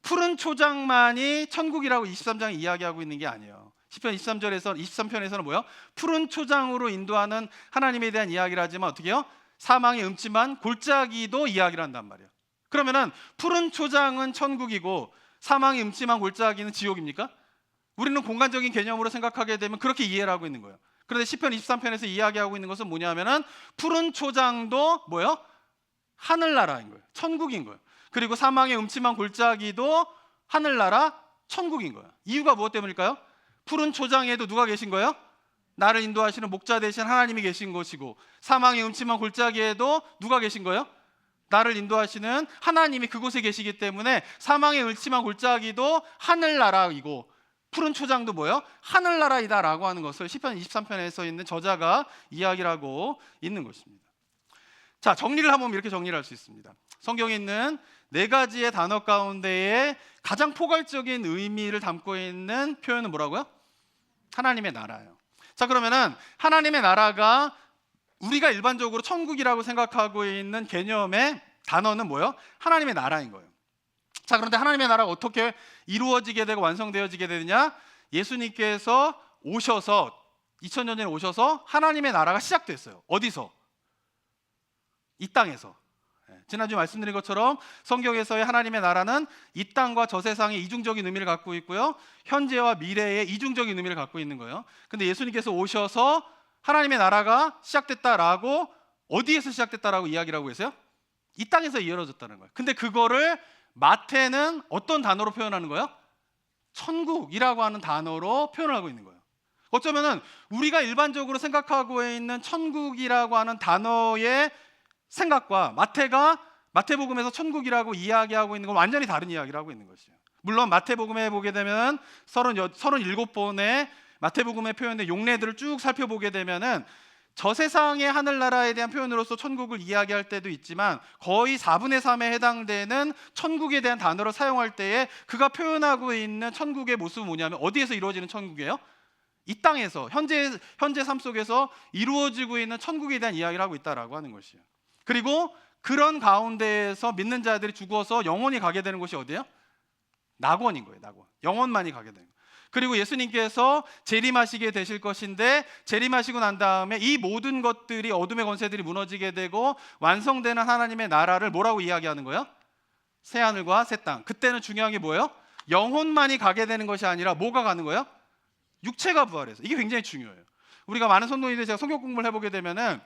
푸른 초장만이 천국이라고 23장에 이야기하고 있는 게 아니에요. 시편 23편에서는 뭐예요? 푸른 초장으로 인도하는 하나님에 대한 이야기를 하지만 어떻게 해요? 사망의 음침한 골짜기도 이야기를 한단 말이에요. 그러면은 푸른 초장은 천국이고 사망의 음침한 골짜기는 지옥입니까? 우리는 공간적인 개념으로 생각하게 되면 그렇게 이해를 하고 있는 거예요. 그런데 시편 23편에서 이야기하고 있는 것은 뭐냐면은 푸른 초장도 뭐예요? 하늘나라인 거예요. 천국인 거예요. 그리고 사망의 음침한 골짜기도 하늘나라, 천국인 거예요. 이유가 무엇 때문일까요? 푸른 초장에도 누가 계신 거예요? 나를 인도하시는 목자 되신 하나님이 계신 것이고, 사망의 음침한 골짜기에도 누가 계신 거예요? 나를 인도하시는 하나님이 그곳에 계시기 때문에 사망의 음침한 골짜기도 하늘나라이고, 푸른 초장도 뭐예요? 하늘나라이다라고 하는 것을 시편 23편에 서 있는 저자가 이야기를 하고 있는 것입니다. 자, 정리를 하면 이렇게 정리를 할 수 있습니다. 성경에 있는 네 가지의 단어 가운데에 가장 포괄적인 의미를 담고 있는 표현은 뭐라고요? 하나님의 나라예요. 자, 그러면은 하나님의 나라가 우리가 일반적으로 천국이라고 생각하고 있는 개념의 단어는 뭐예요? 하나님의 나라인 거예요. 자, 그런데 하나님의 나라가 어떻게 이루어지게 되고 완성되어지게 되느냐? 예수님께서 오셔서 2000년 전에 오셔서 하나님의 나라가 시작됐어요. 어디서? 이 땅에서. 지난주 말씀드린 것처럼 성경에서의 하나님의 나라는 이 땅과 저 세상의 이중적인 의미를 갖고 있고요, 현재와 미래의 이중적인 의미를 갖고 있는 거예요. 근데 예수님께서 오셔서 하나님의 나라가 시작됐다라고, 어디에서 시작됐다라고 이야기를 하고 계세요? 이 땅에서 이루어졌다는 거예요. 근데 그거를 마태는 어떤 단어로 표현하는 거예요? 천국이라고 하는 단어로 표현을 하고 있는 거예요. 어쩌면은 우리가 일반적으로 생각하고 있는 천국이라고 하는 단어의 생각과 마태복음에서 천국이라고 이야기하고 있는 건 완전히 다른 이야기를 하고 있는 것이에요. 물론 마태복음에 보게 되면 37번의 마태복음에 표현된 용례들을 쭉 살펴보게 되면은 저 세상의 하늘나라에 대한 표현으로서 천국을 이야기할 때도 있지만, 거의 4분의 3에 해당되는 천국에 대한 단어를 사용할 때에 그가 표현하고 있는 천국의 모습은 뭐냐면, 어디에서 이루어지는 천국이에요? 이 땅에서, 현재 삶 속에서 이루어지고 있는 천국에 대한 이야기를 하고 있다라고 하는 것이에요. 그리고 그런 가운데에서 믿는 자들이 죽어서 영원히 가게 되는 곳이 어디예요? 낙원인 거예요. 낙원. 영원만이 가게 되는 거예요. 그리고 예수님께서 재림하시게 되실 것인데, 재림하시고 난 다음에 이 모든 것들이, 어둠의 권세들이 무너지게 되고 완성되는 하나님의 나라를 뭐라고 이야기하는 거예요? 새하늘과 새 땅. 그때는 중요한 게 뭐예요? 영혼만이 가게 되는 것이 아니라 뭐가 가는 거예요? 육체가 부활해서. 이게 굉장히 중요해요. 우리가 많은 성도님들, 제가 성경 공부를 해보게 되면은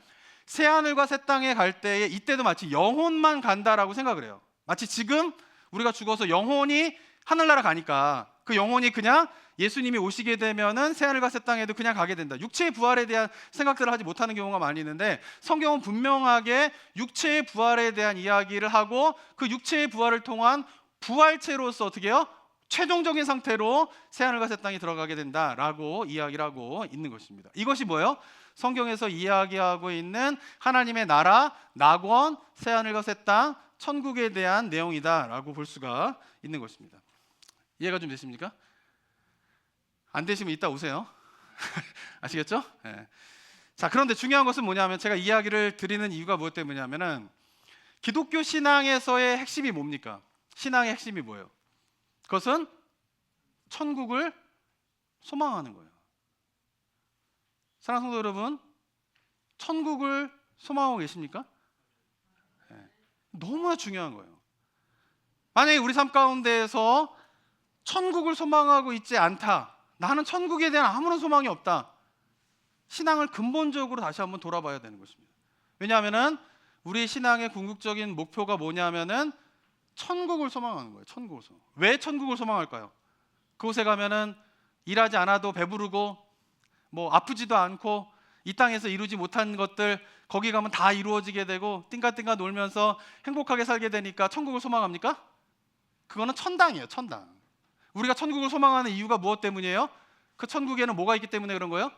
새하늘과 새 땅에 갈 때에 이때도 마치 영혼만 간다라고 생각을 해요. 마치 지금 우리가 죽어서 영혼이 하늘나라 가니까 그 영혼이 그냥 예수님이 오시게 되면은 새하늘과 새 땅에도 그냥 가게 된다, 육체의 부활에 대한 생각들을 하지 못하는 경우가 많이 있는데, 성경은 분명하게 육체의 부활에 대한 이야기를 하고, 그 육체의 부활을 통한 부활체로서 어떻게 해요? 최종적인 상태로 새하늘과 새 땅에 들어가게 된다라고 이야기를 하고 있는 것입니다. 이것이 뭐예요? 성경에서 이야기하고 있는 하나님의 나라, 낙원, 새하늘과 새 땅, 천국에 대한 내용이다라고 볼 수가 있는 것입니다. 이해가 좀 되십니까? 안 되시면 이따 오세요. 아시겠죠? 네. 자, 그런데 중요한 것은 뭐냐면, 제가 이야기를 드리는 이유가 무엇 때문이냐면은, 기독교 신앙에서의 핵심이 뭡니까? 신앙의 핵심이 뭐예요? 그것은 천국을 소망하는 거예요. 사랑하는 성도 여러분, 천국을 소망하고 계십니까? 네. 너무나 중요한 거예요. 만약에 우리 삶 가운데에서 천국을 소망하고 있지 않다, 나는 천국에 대한 아무런 소망이 없다, 신앙을 근본적으로 다시 한번 돌아봐야 되는 것입니다. 왜냐하면은 우리 신앙의 궁극적인 목표가 뭐냐면은 천국을 소망하는 거예요. 천국을 소망. 왜 천국을 소망할까요? 그곳에 가면은 일하지 않아도 배부르고, 뭐 아프지도 않고, 이 땅에서 이루지 못한 것들 거기 가면 다 이루어지게 되고 띵가띵가 놀면서 행복하게 살게 되니까 천국을 소망합니까? 그거는 천당이에요. 천당. 우리가 천국을 소망하는 이유가 무엇 때문이에요? 그 천국에는 뭐가 있기 때문에 그런 거예요?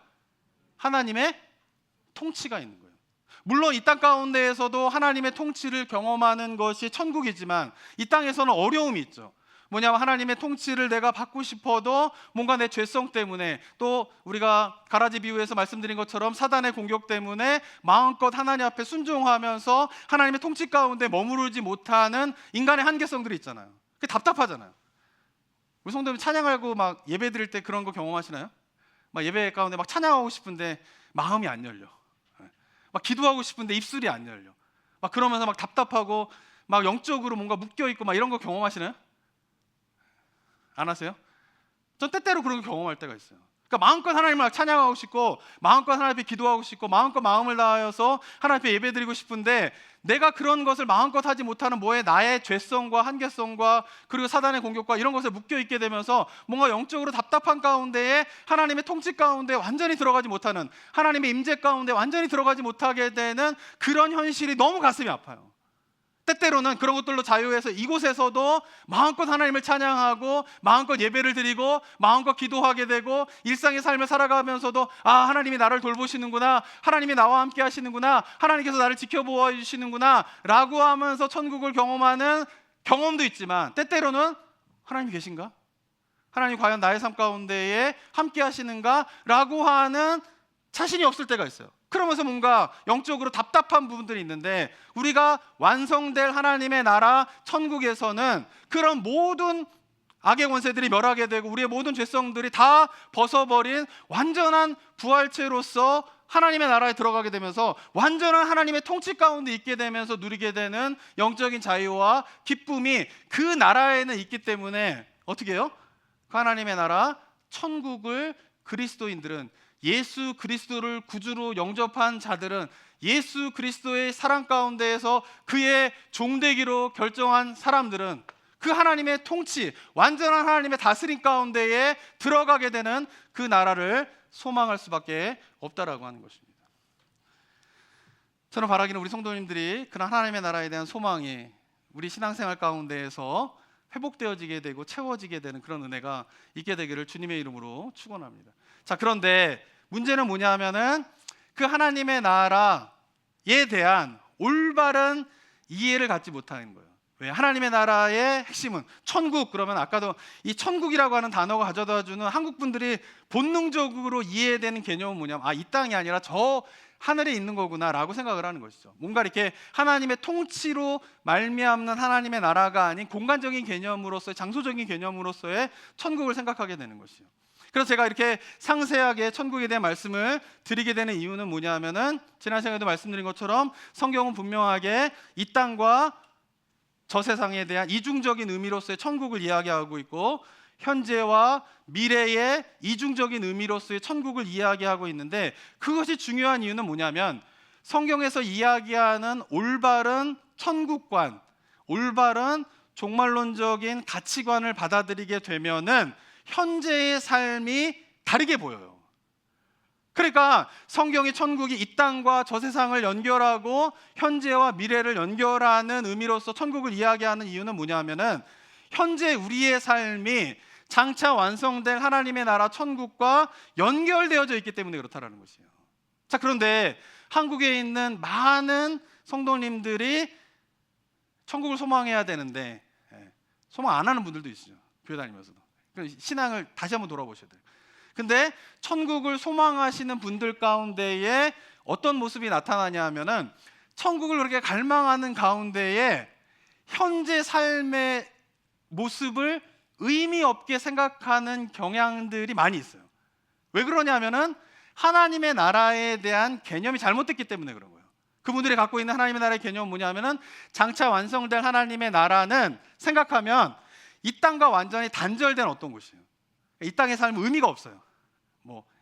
하나님의 통치가 있는 거예요. 물론 이 땅 가운데에서도 하나님의 통치를 경험하는 것이 천국이지만, 이 땅에서는 어려움이 있죠. 뭐냐면, 하나님의 통치를 내가 받고 싶어도 뭔가 내 죄성 때문에, 또 우리가 가라지 비유에서 말씀드린 것처럼 사단의 공격 때문에 마음껏 하나님 앞에 순종하면서 하나님의 통치 가운데 머무르지 못하는 인간의 한계성들이 있잖아요. 그게 답답하잖아요. 우리 성도님 찬양하고 막 예배 드릴 때 그런 거 경험하시나요? 막 예배 가운데 막 찬양하고 싶은데 마음이 안 열려. 막 기도하고 싶은데 입술이 안 열려. 막 그러면서 막 답답하고 막 영적으로 뭔가 묶여 있고 막 이런 거 경험하시나요? 안 하세요? 전 때때로 그런 거 경험할 때가 있어요. 그러니까 마음껏 하나님을 찬양하고 싶고 마음껏 하나님 앞에 기도하고 싶고 마음껏 마음을 다하여서 하나님 앞에 예배드리고 싶은데 내가 그런 것을 마음껏 하지 못하는 나의 죄성과 한계성과 그리고 사단의 공격과 이런 것에 묶여 있게 되면서 뭔가 영적으로 답답한 가운데에 하나님의 통치 가운데 완전히 들어가지 못하는, 하나님의 임재 가운데 완전히 들어가지 못하게 되는 그런 현실이 너무 가슴이 아파요. 때때로는 그런 것들로 자유해서 이곳에서도 마음껏 하나님을 찬양하고 마음껏 예배를 드리고 마음껏 기도하게 되고 일상의 삶을 살아가면서도 하나님이 나를 돌보시는구나, 하나님이 나와 함께 하시는구나, 하나님께서 나를 지켜보아 주시는구나 라고 하면서 천국을 경험하는 경험도 있지만, 때때로는 하나님 계신가? 하나님 과연 나의 삶 가운데에 함께 하시는가? 라고 하는 자신이 없을 때가 있어요. 그러면서 뭔가 영적으로 답답한 부분들이 있는데, 우리가 완성될 하나님의 나라 천국에서는 그런 모든 악의 권세들이 멸하게 되고 우리의 모든 죄성들이 다 벗어버린 완전한 부활체로서 하나님의 나라에 들어가게 되면서 완전한 하나님의 통치 가운데 있게 되면서 누리게 되는 영적인 자유와 기쁨이 그 나라에는 있기 때문에 어떻게 해요? 그 하나님의 나라 천국을 그리스도인들은, 예수 그리스도를 구주로 영접한 자들은, 예수 그리스도의 사랑 가운데에서 그의 종되기로 결정한 사람들은 그 하나님의 통치, 완전한 하나님의 다스림 가운데에 들어가게 되는 그 나라를 소망할 수밖에 없다라고 하는 것입니다. 저는 바라기는 우리 성도님들이 그런 하나님의 나라에 대한 소망이 우리 신앙생활 가운데에서 회복되어지게 되고 채워지게 되는 그런 은혜가 있게 되기를 주님의 이름으로 축원합니다. 자, 그런데 문제는 뭐냐 하면은 그 하나님의 나라에 대한 올바른 이해를 갖지 못하는 거예요. 왜? 하나님의 나라의 핵심은 천국, 그러면 아까도 이 천국이라고 하는 단어가 가져다주는 한국 분들이 본능적으로 이해되는 개념은 뭐냐면 이 땅이 아니라 저 하늘에 있는 거구나 라고 생각을 하는 것이죠. 뭔가 이렇게 하나님의 통치로 말미암는 하나님의 나라가 아닌 공간적인 개념으로서의, 장소적인 개념으로서의 천국을 생각하게 되는 것이죠. 그래서 제가 이렇게 상세하게 천국에 대한 말씀을 드리게 되는 이유는 뭐냐 하면은, 지난 시간에도 말씀드린 것처럼 성경은 분명하게 이 땅과 저 세상에 대한 이중적인 의미로서의 천국을 이야기하고 있고, 현재와 미래의 이중적인 의미로서의 천국을 이야기하고 있는데, 그것이 중요한 이유는 뭐냐면 성경에서 이야기하는 올바른 천국관, 올바른 종말론적인 가치관을 받아들이게 되면은 현재의 삶이 다르게 보여요. 그러니까 성경이 천국이 이 땅과 저 세상을 연결하고 현재와 미래를 연결하는 의미로서 천국을 이야기하는 이유는 뭐냐 하면은 현재 우리의 삶이 장차 완성될 하나님의 나라 천국과 연결되어져 있기 때문에 그렇다라는 것이에요. 자, 그런데 한국에 있는 많은 성도님들이 천국을 소망해야 되는데 소망 안 하는 분들도 있어요. 교회 다니면서도. 신앙을 다시 한번 돌아보셔야 돼요. 근데 천국을 소망하시는 분들 가운데에 어떤 모습이 나타나냐 하면은 천국을 그렇게 갈망하는 가운데에 현재 삶의 모습을 의미 없게 생각하는 경향들이 많이 있어요. 왜 그러냐면은 하나님의 나라에 대한 개념이 잘못됐기 때문에 그런 거예요. 그분들이 갖고 있는 하나님의 나라의 개념은 뭐냐면은 장차 완성될 하나님의 나라는 생각하면 이 땅과 완전히 단절된 어떤 곳이에요. 이 땅의 삶은 의미가 없어요.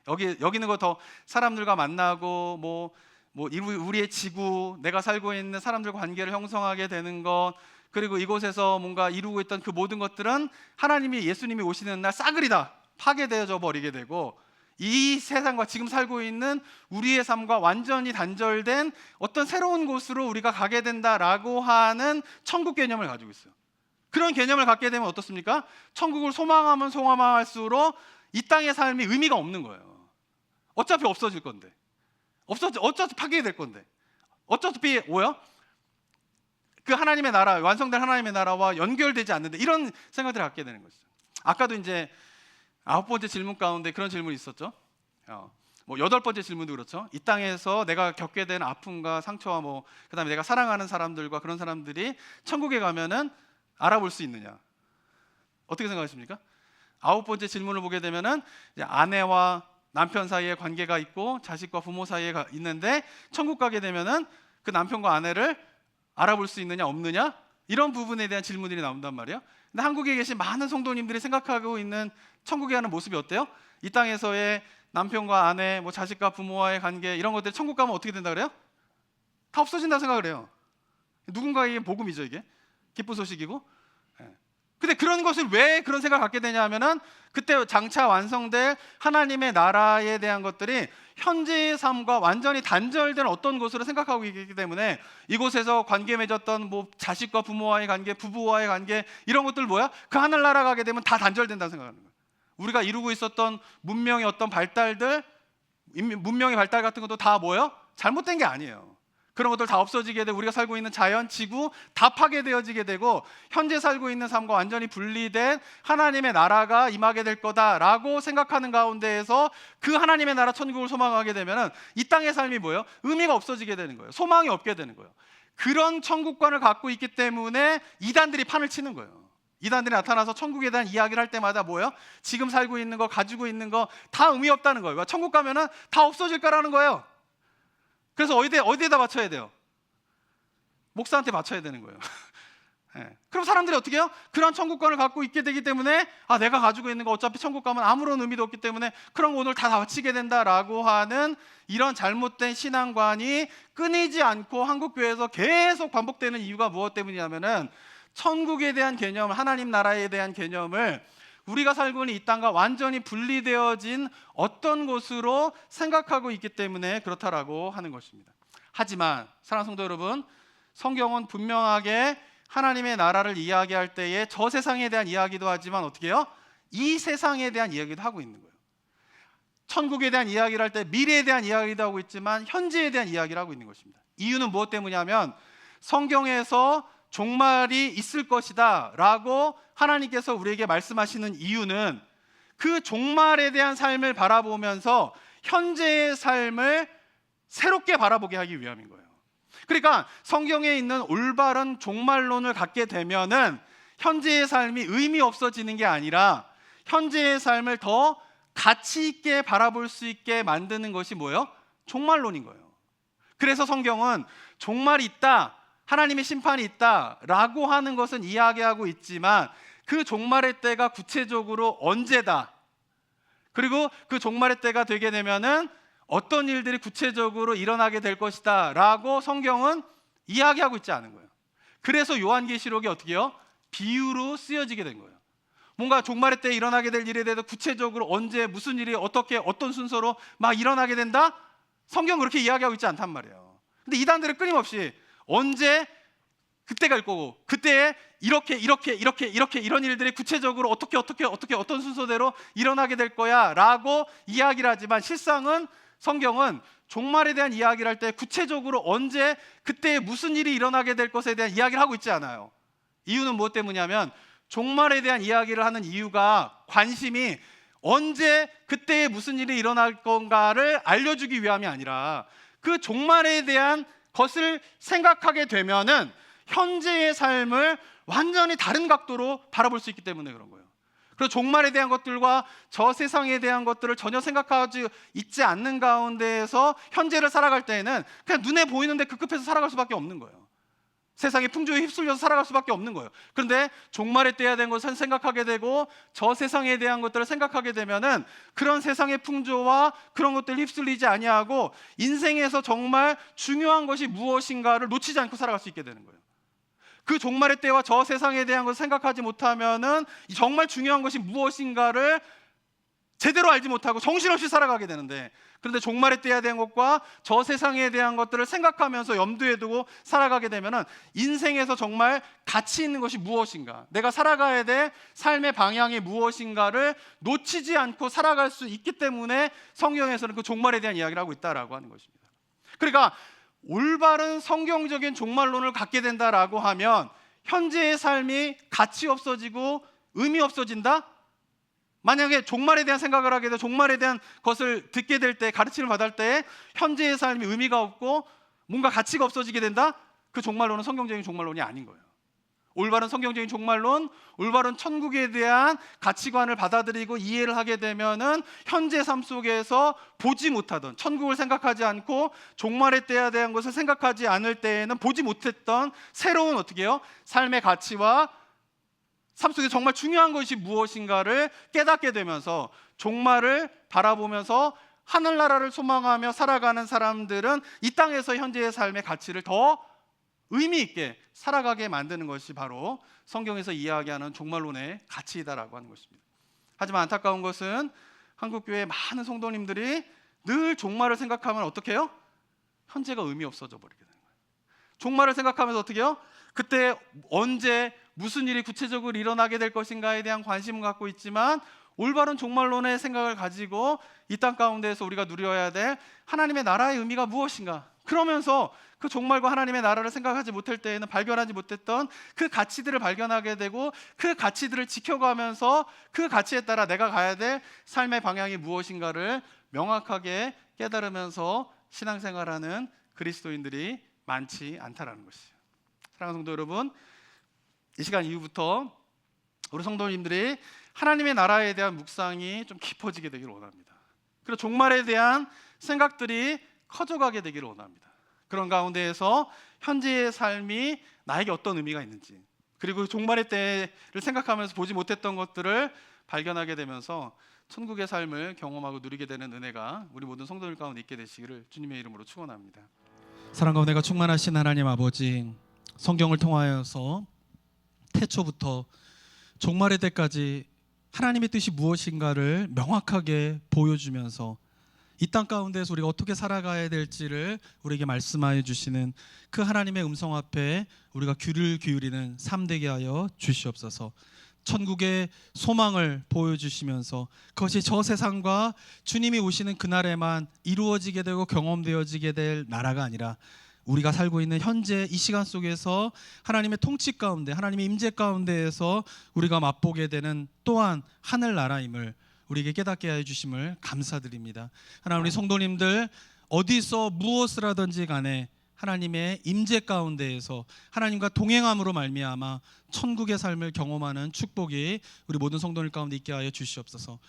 여기는 거 더 사람들과 만나고 우리의 지구, 내가 살고 있는 사람들과 관계를 형성하게 되는 것, 그리고 이곳에서 뭔가 이루고 있던 그 모든 것들은 하나님이, 예수님이 오시는 날 싸그리다 파괴되어져 버리게 되고, 이 세상과 지금 살고 있는 우리의 삶과 완전히 단절된 어떤 새로운 곳으로 우리가 가게 된다라고 하는 천국 개념을 가지고 있어요. 그런 개념을 갖게 되면 어떻습니까? 천국을 소망하면 소망할수록 이 땅의 삶이 의미가 없는 거예요. 어차피 없어질 건데, 어차피 파괴될 건데, 어차피 뭐야? 그 하나님의 나라, 완성될 하나님의 나라와 연결되지 않는데, 이런 생각들을 갖게 되는 것이죠. 아까도 이제 9번째 질문 가운데 그런 질문이 있었죠. 8번째 질문도 그렇죠. 이 땅에서 내가 겪게 된 아픔과 상처와 그다음에 내가 사랑하는 사람들과 그런 사람들이 천국에 가면은 알아볼 수 있느냐? 어떻게 생각하십니까? 9번째 질문을 보게 되면은 이제 아내와 남편 사이에 관계가 있고 자식과 부모 사이에 있는데, 천국 가게 되면은 그 남편과 아내를 알아볼 수 있느냐 없느냐, 이런 부분에 대한 질문들이 나온단 말이에요. 근데 한국에 계신 많은 성도님들이 생각하고 있는 천국에 가는 모습이 어때요? 이 땅에서의 남편과 아내, 뭐 자식과 부모와의 관계 이런 것들이 천국 가면 어떻게 된다 그래요? 다 없어진다 생각을 해요. 누군가에게 복음이죠 이게. 기쁜 소식이고. 근데 그런 것을 왜 그런 생각을 갖게 되냐 하면은 그때 장차 완성될 하나님의 나라에 대한 것들이 현재의 삶과 완전히 단절된 어떤 것으로 생각하고 있기 때문에 이곳에서 관계 맺었던 뭐 자식과 부모와의 관계, 부부와의 관계 이런 것들 뭐야? 그 하늘나라 가게 되면 다 단절된다고 생각하는 거예요. 우리가 이루고 있었던 문명의 어떤 발달들, 문명의 발달 같은 것도 다 뭐예요? 잘못된 게 아니에요. 그런 것들 다 없어지게 되고 우리가 살고 있는 자연, 지구 다 파괴되어지게 되고 현재 살고 있는 삶과 완전히 분리된 하나님의 나라가 임하게 될 거다라고 생각하는 가운데에서 그 하나님의 나라 천국을 소망하게 되면 이 땅의 삶이 뭐예요? 의미가 없어지게 되는 거예요. 소망이 없게 되는 거예요. 그런 천국관을 갖고 있기 때문에 이단들이 판을 치는 거예요. 이단들이 나타나서 천국에 대한 이야기를 할 때마다 뭐예요? 지금 살고 있는 거, 가지고 있는 거 다 의미 없다는 거예요. 천국 가면은 다 없어질 거라는 거예요. 그래서 어디에다 바쳐야 돼요? 목사한테 바쳐야 되는 거예요. 네. 그럼 사람들이 어떻게 해요? 그런 천국관을 갖고 있게 되기 때문에 내가 가지고 있는 거 어차피 천국 가면 아무런 의미도 없기 때문에 그런 거 오늘 다 바치게 된다라고 하는 이런 잘못된 신앙관이 끊이지 않고 한국교회에서 계속 반복되는 이유가 무엇 때문이냐면은 천국에 대한 개념, 하나님 나라에 대한 개념을 우리가 살고 있는 이 땅과 완전히 분리되어진 어떤 곳으로 생각하고 있기 때문에 그렇다라고 하는 것입니다. 하지만 사랑하는 성도 여러분, 성경은 분명하게 하나님의 나라를 이야기할 때에 저 세상에 대한 이야기도 하지만 어떻게 해요? 이 세상에 대한 이야기도 하고 있는 거예요. 천국에 대한 이야기를 할 때 미래에 대한 이야기도 하고 있지만 현재에 대한 이야기를 하고 있는 것입니다. 이유는 무엇 때문이냐면 성경에서 종말이 있을 것이다 라고 하나님께서 우리에게 말씀하시는 이유는 그 종말에 대한 삶을 바라보면서 현재의 삶을 새롭게 바라보게 하기 위함인 거예요. 그러니까 성경에 있는 올바른 종말론을 갖게 되면은 현재의 삶이 의미 없어지는 게 아니라 현재의 삶을 더 가치 있게 바라볼 수 있게 만드는 것이 뭐예요? 종말론인 거예요. 그래서 성경은 종말이 있다, 하나님의 심판이 있다라고 하는 것은 이야기하고 있지만 그 종말의 때가 구체적으로 언제다, 그리고 그 종말의 때가 되게 되면은 어떤 일들이 구체적으로 일어나게 될 것이다 라고 성경은 이야기하고 있지 않은 거예요. 그래서 요한계시록이 어떻게 해요? 비유로 쓰여지게 된 거예요. 뭔가 종말의 때 일어나게 될 일에 대해서 구체적으로 언제 무슨 일이 어떻게 어떤 순서로 막 일어나게 된다? 성경은 그렇게 이야기하고 있지 않단 말이에요. 근데 이단들은 끊임없이 언제 그때가 일 거고 그때에 이렇게 이런 일들이 구체적으로 어떻게 어떤 순서대로 일어나게 될 거야 라고 이야기를 하지만 실상은 성경은 종말에 대한 이야기를 할 때 구체적으로 언제 그때에 무슨 일이 일어나게 될 것에 대한 이야기를 하고 있지 않아요. 이유는 무엇 때문이냐면 종말에 대한 이야기를 하는 이유가 관심이 언제 그때에 무슨 일이 일어날 건가를 알려주기 위함이 아니라 그 종말에 대한 것을 생각하게 되면은 현재의 삶을 완전히 다른 각도로 바라볼 수 있기 때문에 그런 거예요. 그리고 종말에 대한 것들과 저 세상에 대한 것들을 전혀 생각하지 있지 않는 가운데에서 현재를 살아갈 때에는 그냥 눈에 보이는데 그 급해서 살아갈 수밖에 없는 거예요. 세상의 풍조에 휩쓸려서 살아갈 수밖에 없는 거예요. 그런데 종말에 때야 된 것을 생각하게 되고 저 세상에 대한 것들을 생각하게 되면은 그런 세상의 풍조와 그런 것들을 휩쓸리지 아니하고 인생에서 정말 중요한 것이 무엇인가를 놓치지 않고 살아갈 수 있게 되는 거예요. 그 종말의 때와 저 세상에 대한 것을 생각하지 못하면은 정말 중요한 것이 무엇인가를 제대로 알지 못하고 정신없이 살아가게 되는데, 그런데 종말의 때에 대한 것과 저 세상에 대한 것들을 생각하면서 염두에 두고 살아가게 되면은 인생에서 정말 가치 있는 것이 무엇인가, 내가 살아가야 될 삶의 방향이 무엇인가를 놓치지 않고 살아갈 수 있기 때문에 성경에서는 그 종말에 대한 이야기를 하고 있다라고 하는 것입니다. 그러니까 올바른 성경적인 종말론을 갖게 된다라고 하면 현재의 삶이 가치 없어지고 의미 없어진다? 만약에 종말에 대한 생각을 하게 돼 종말에 대한 것을 듣게 될 때, 가르침을 받을 때 현재의 삶이 의미가 없고 뭔가 가치가 없어지게 된다? 그 종말론은 성경적인 종말론이 아닌 거예요. 올바른 성경적인 종말론, 올바른 천국에 대한 가치관을 받아들이고 이해를 하게 되면은 현재 삶 속에서 보지 못하던, 천국을 생각하지 않고 종말의 때에 대한 것을 생각하지 않을 때에는 보지 못했던 새로운 어떻게 해요? 삶의 가치와 삶 속에 정말 중요한 것이 무엇인가를 깨닫게 되면서 종말을 바라보면서 하늘나라를 소망하며 살아가는 사람들은 이 땅에서 현재의 삶의 가치를 더 의미 있게 살아가게 만드는 것이 바로 성경에서 이야기하는 종말론의 가치이다라고 하는 것입니다. 하지만 안타까운 것은 한국교회 많은 성도님들이 늘 종말을 생각하면 어떻게 해요? 현재가 의미 없어져 버리게 되는 거예요. 종말을 생각하면서 어떻게 해요? 그때 언제 무슨 일이 구체적으로 일어나게 될 것인가에 대한 관심을 갖고 있지만 올바른 종말론의 생각을 가지고 이 땅 가운데에서 우리가 누려야 될 하나님의 나라의 의미가 무엇인가, 그러면서 그 종말과 하나님의 나라를 생각하지 못할 때에는 발견하지 못했던 그 가치들을 발견하게 되고 그 가치들을 지켜가면서 그 가치에 따라 내가 가야 될 삶의 방향이 무엇인가를 명확하게 깨달으면서 신앙생활하는 그리스도인들이 많지 않다라는 것이에요. 사랑하는 성도 여러분, 이 시간 이후부터 우리 성도님들이 하나님의 나라에 대한 묵상이 좀 깊어지게 되기를 원합니다. 그리고 종말에 대한 생각들이 커져가게 되기를 원합니다. 그런 가운데에서 현재의 삶이 나에게 어떤 의미가 있는지, 그리고 종말의 때를 생각하면서 보지 못했던 것들을 발견하게 되면서 천국의 삶을 경험하고 누리게 되는 은혜가 우리 모든 성도들 가운데 있게 되시기를 주님의 이름으로 축원합니다.
사랑과 은혜가 충만하신 하나님 아버지, 성경을 통하여서 태초부터 종말의 때까지 하나님의 뜻이 무엇인가를 명확하게 보여주면서 이 땅 가운데서 우리가 어떻게 살아가야 될지를 우리에게 말씀하여 주시는 그 하나님의 음성 앞에 우리가 귀를 기울이는 삶 되게 하여 주시옵소서. 천국의 소망을 보여주시면서 그것이 저 세상과 주님이 오시는 그날에만 이루어지게 되고 경험되어지게 될 나라가 아니라 우리가 살고 있는 현재 이 시간 속에서 하나님의 통치 가운데, 하나님의 임재 가운데에서 우리가 맛보게 되는 또한 하늘나라임을 우리에게 깨닫게 해주심을 감사드립니다. 하나님, 우리 성도님들 어디서 무엇을 하든지 간에 하나님의 임재 가운데에서 하나님과 동행함으로 말미암아 천국의 삶을 경험하는 축복이 우리 모든 성도들 가운데 있게 하여 주시옵소서.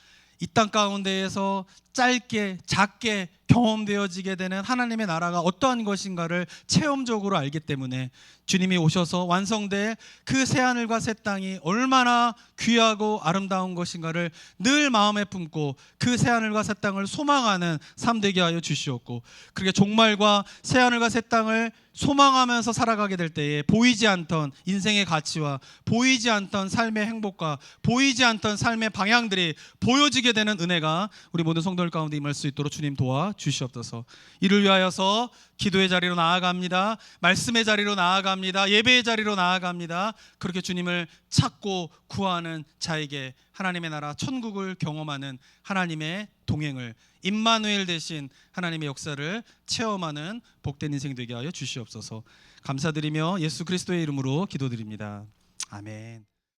이 땅 가운데에서 짧게 작게 경험되어지게 되는 하나님의 나라가 어떠한 것인가를 체험적으로 알기 때문에 주님이 오셔서 완성될 그 새하늘과 새 땅이 얼마나 귀하고 아름다운 것인가를 늘 마음에 품고 그 새하늘과 새 땅을 소망하는 삶 되게 하여 주시옵고, 그렇게 종말과 새하늘과 새 땅을 소망하면서 살아가게 될 때에 보이지 않던 인생의 가치와 보이지 않던 삶의 행복과 보이지 않던 삶의 방향들이 보여지게 되는 은혜가 우리 모든 성도들 가운데 임할 수 있도록 주님 도와 주시옵소서. 이를 위하여서 기도의 자리로 나아갑니다. 말씀의 자리로 나아갑니다. 예배의 자리로 나아갑니다. 그렇게 주님을 찾고 구하는 자에게 하나님의 나라 천국을 경험하는 하나님의 동행을, 임마누엘 대신 하나님의 역사를 체험하는 복된 인생 되게 하여 주시옵소서. 감사드리며 예수 그리스도의 이름으로 기도드립니다. 아멘.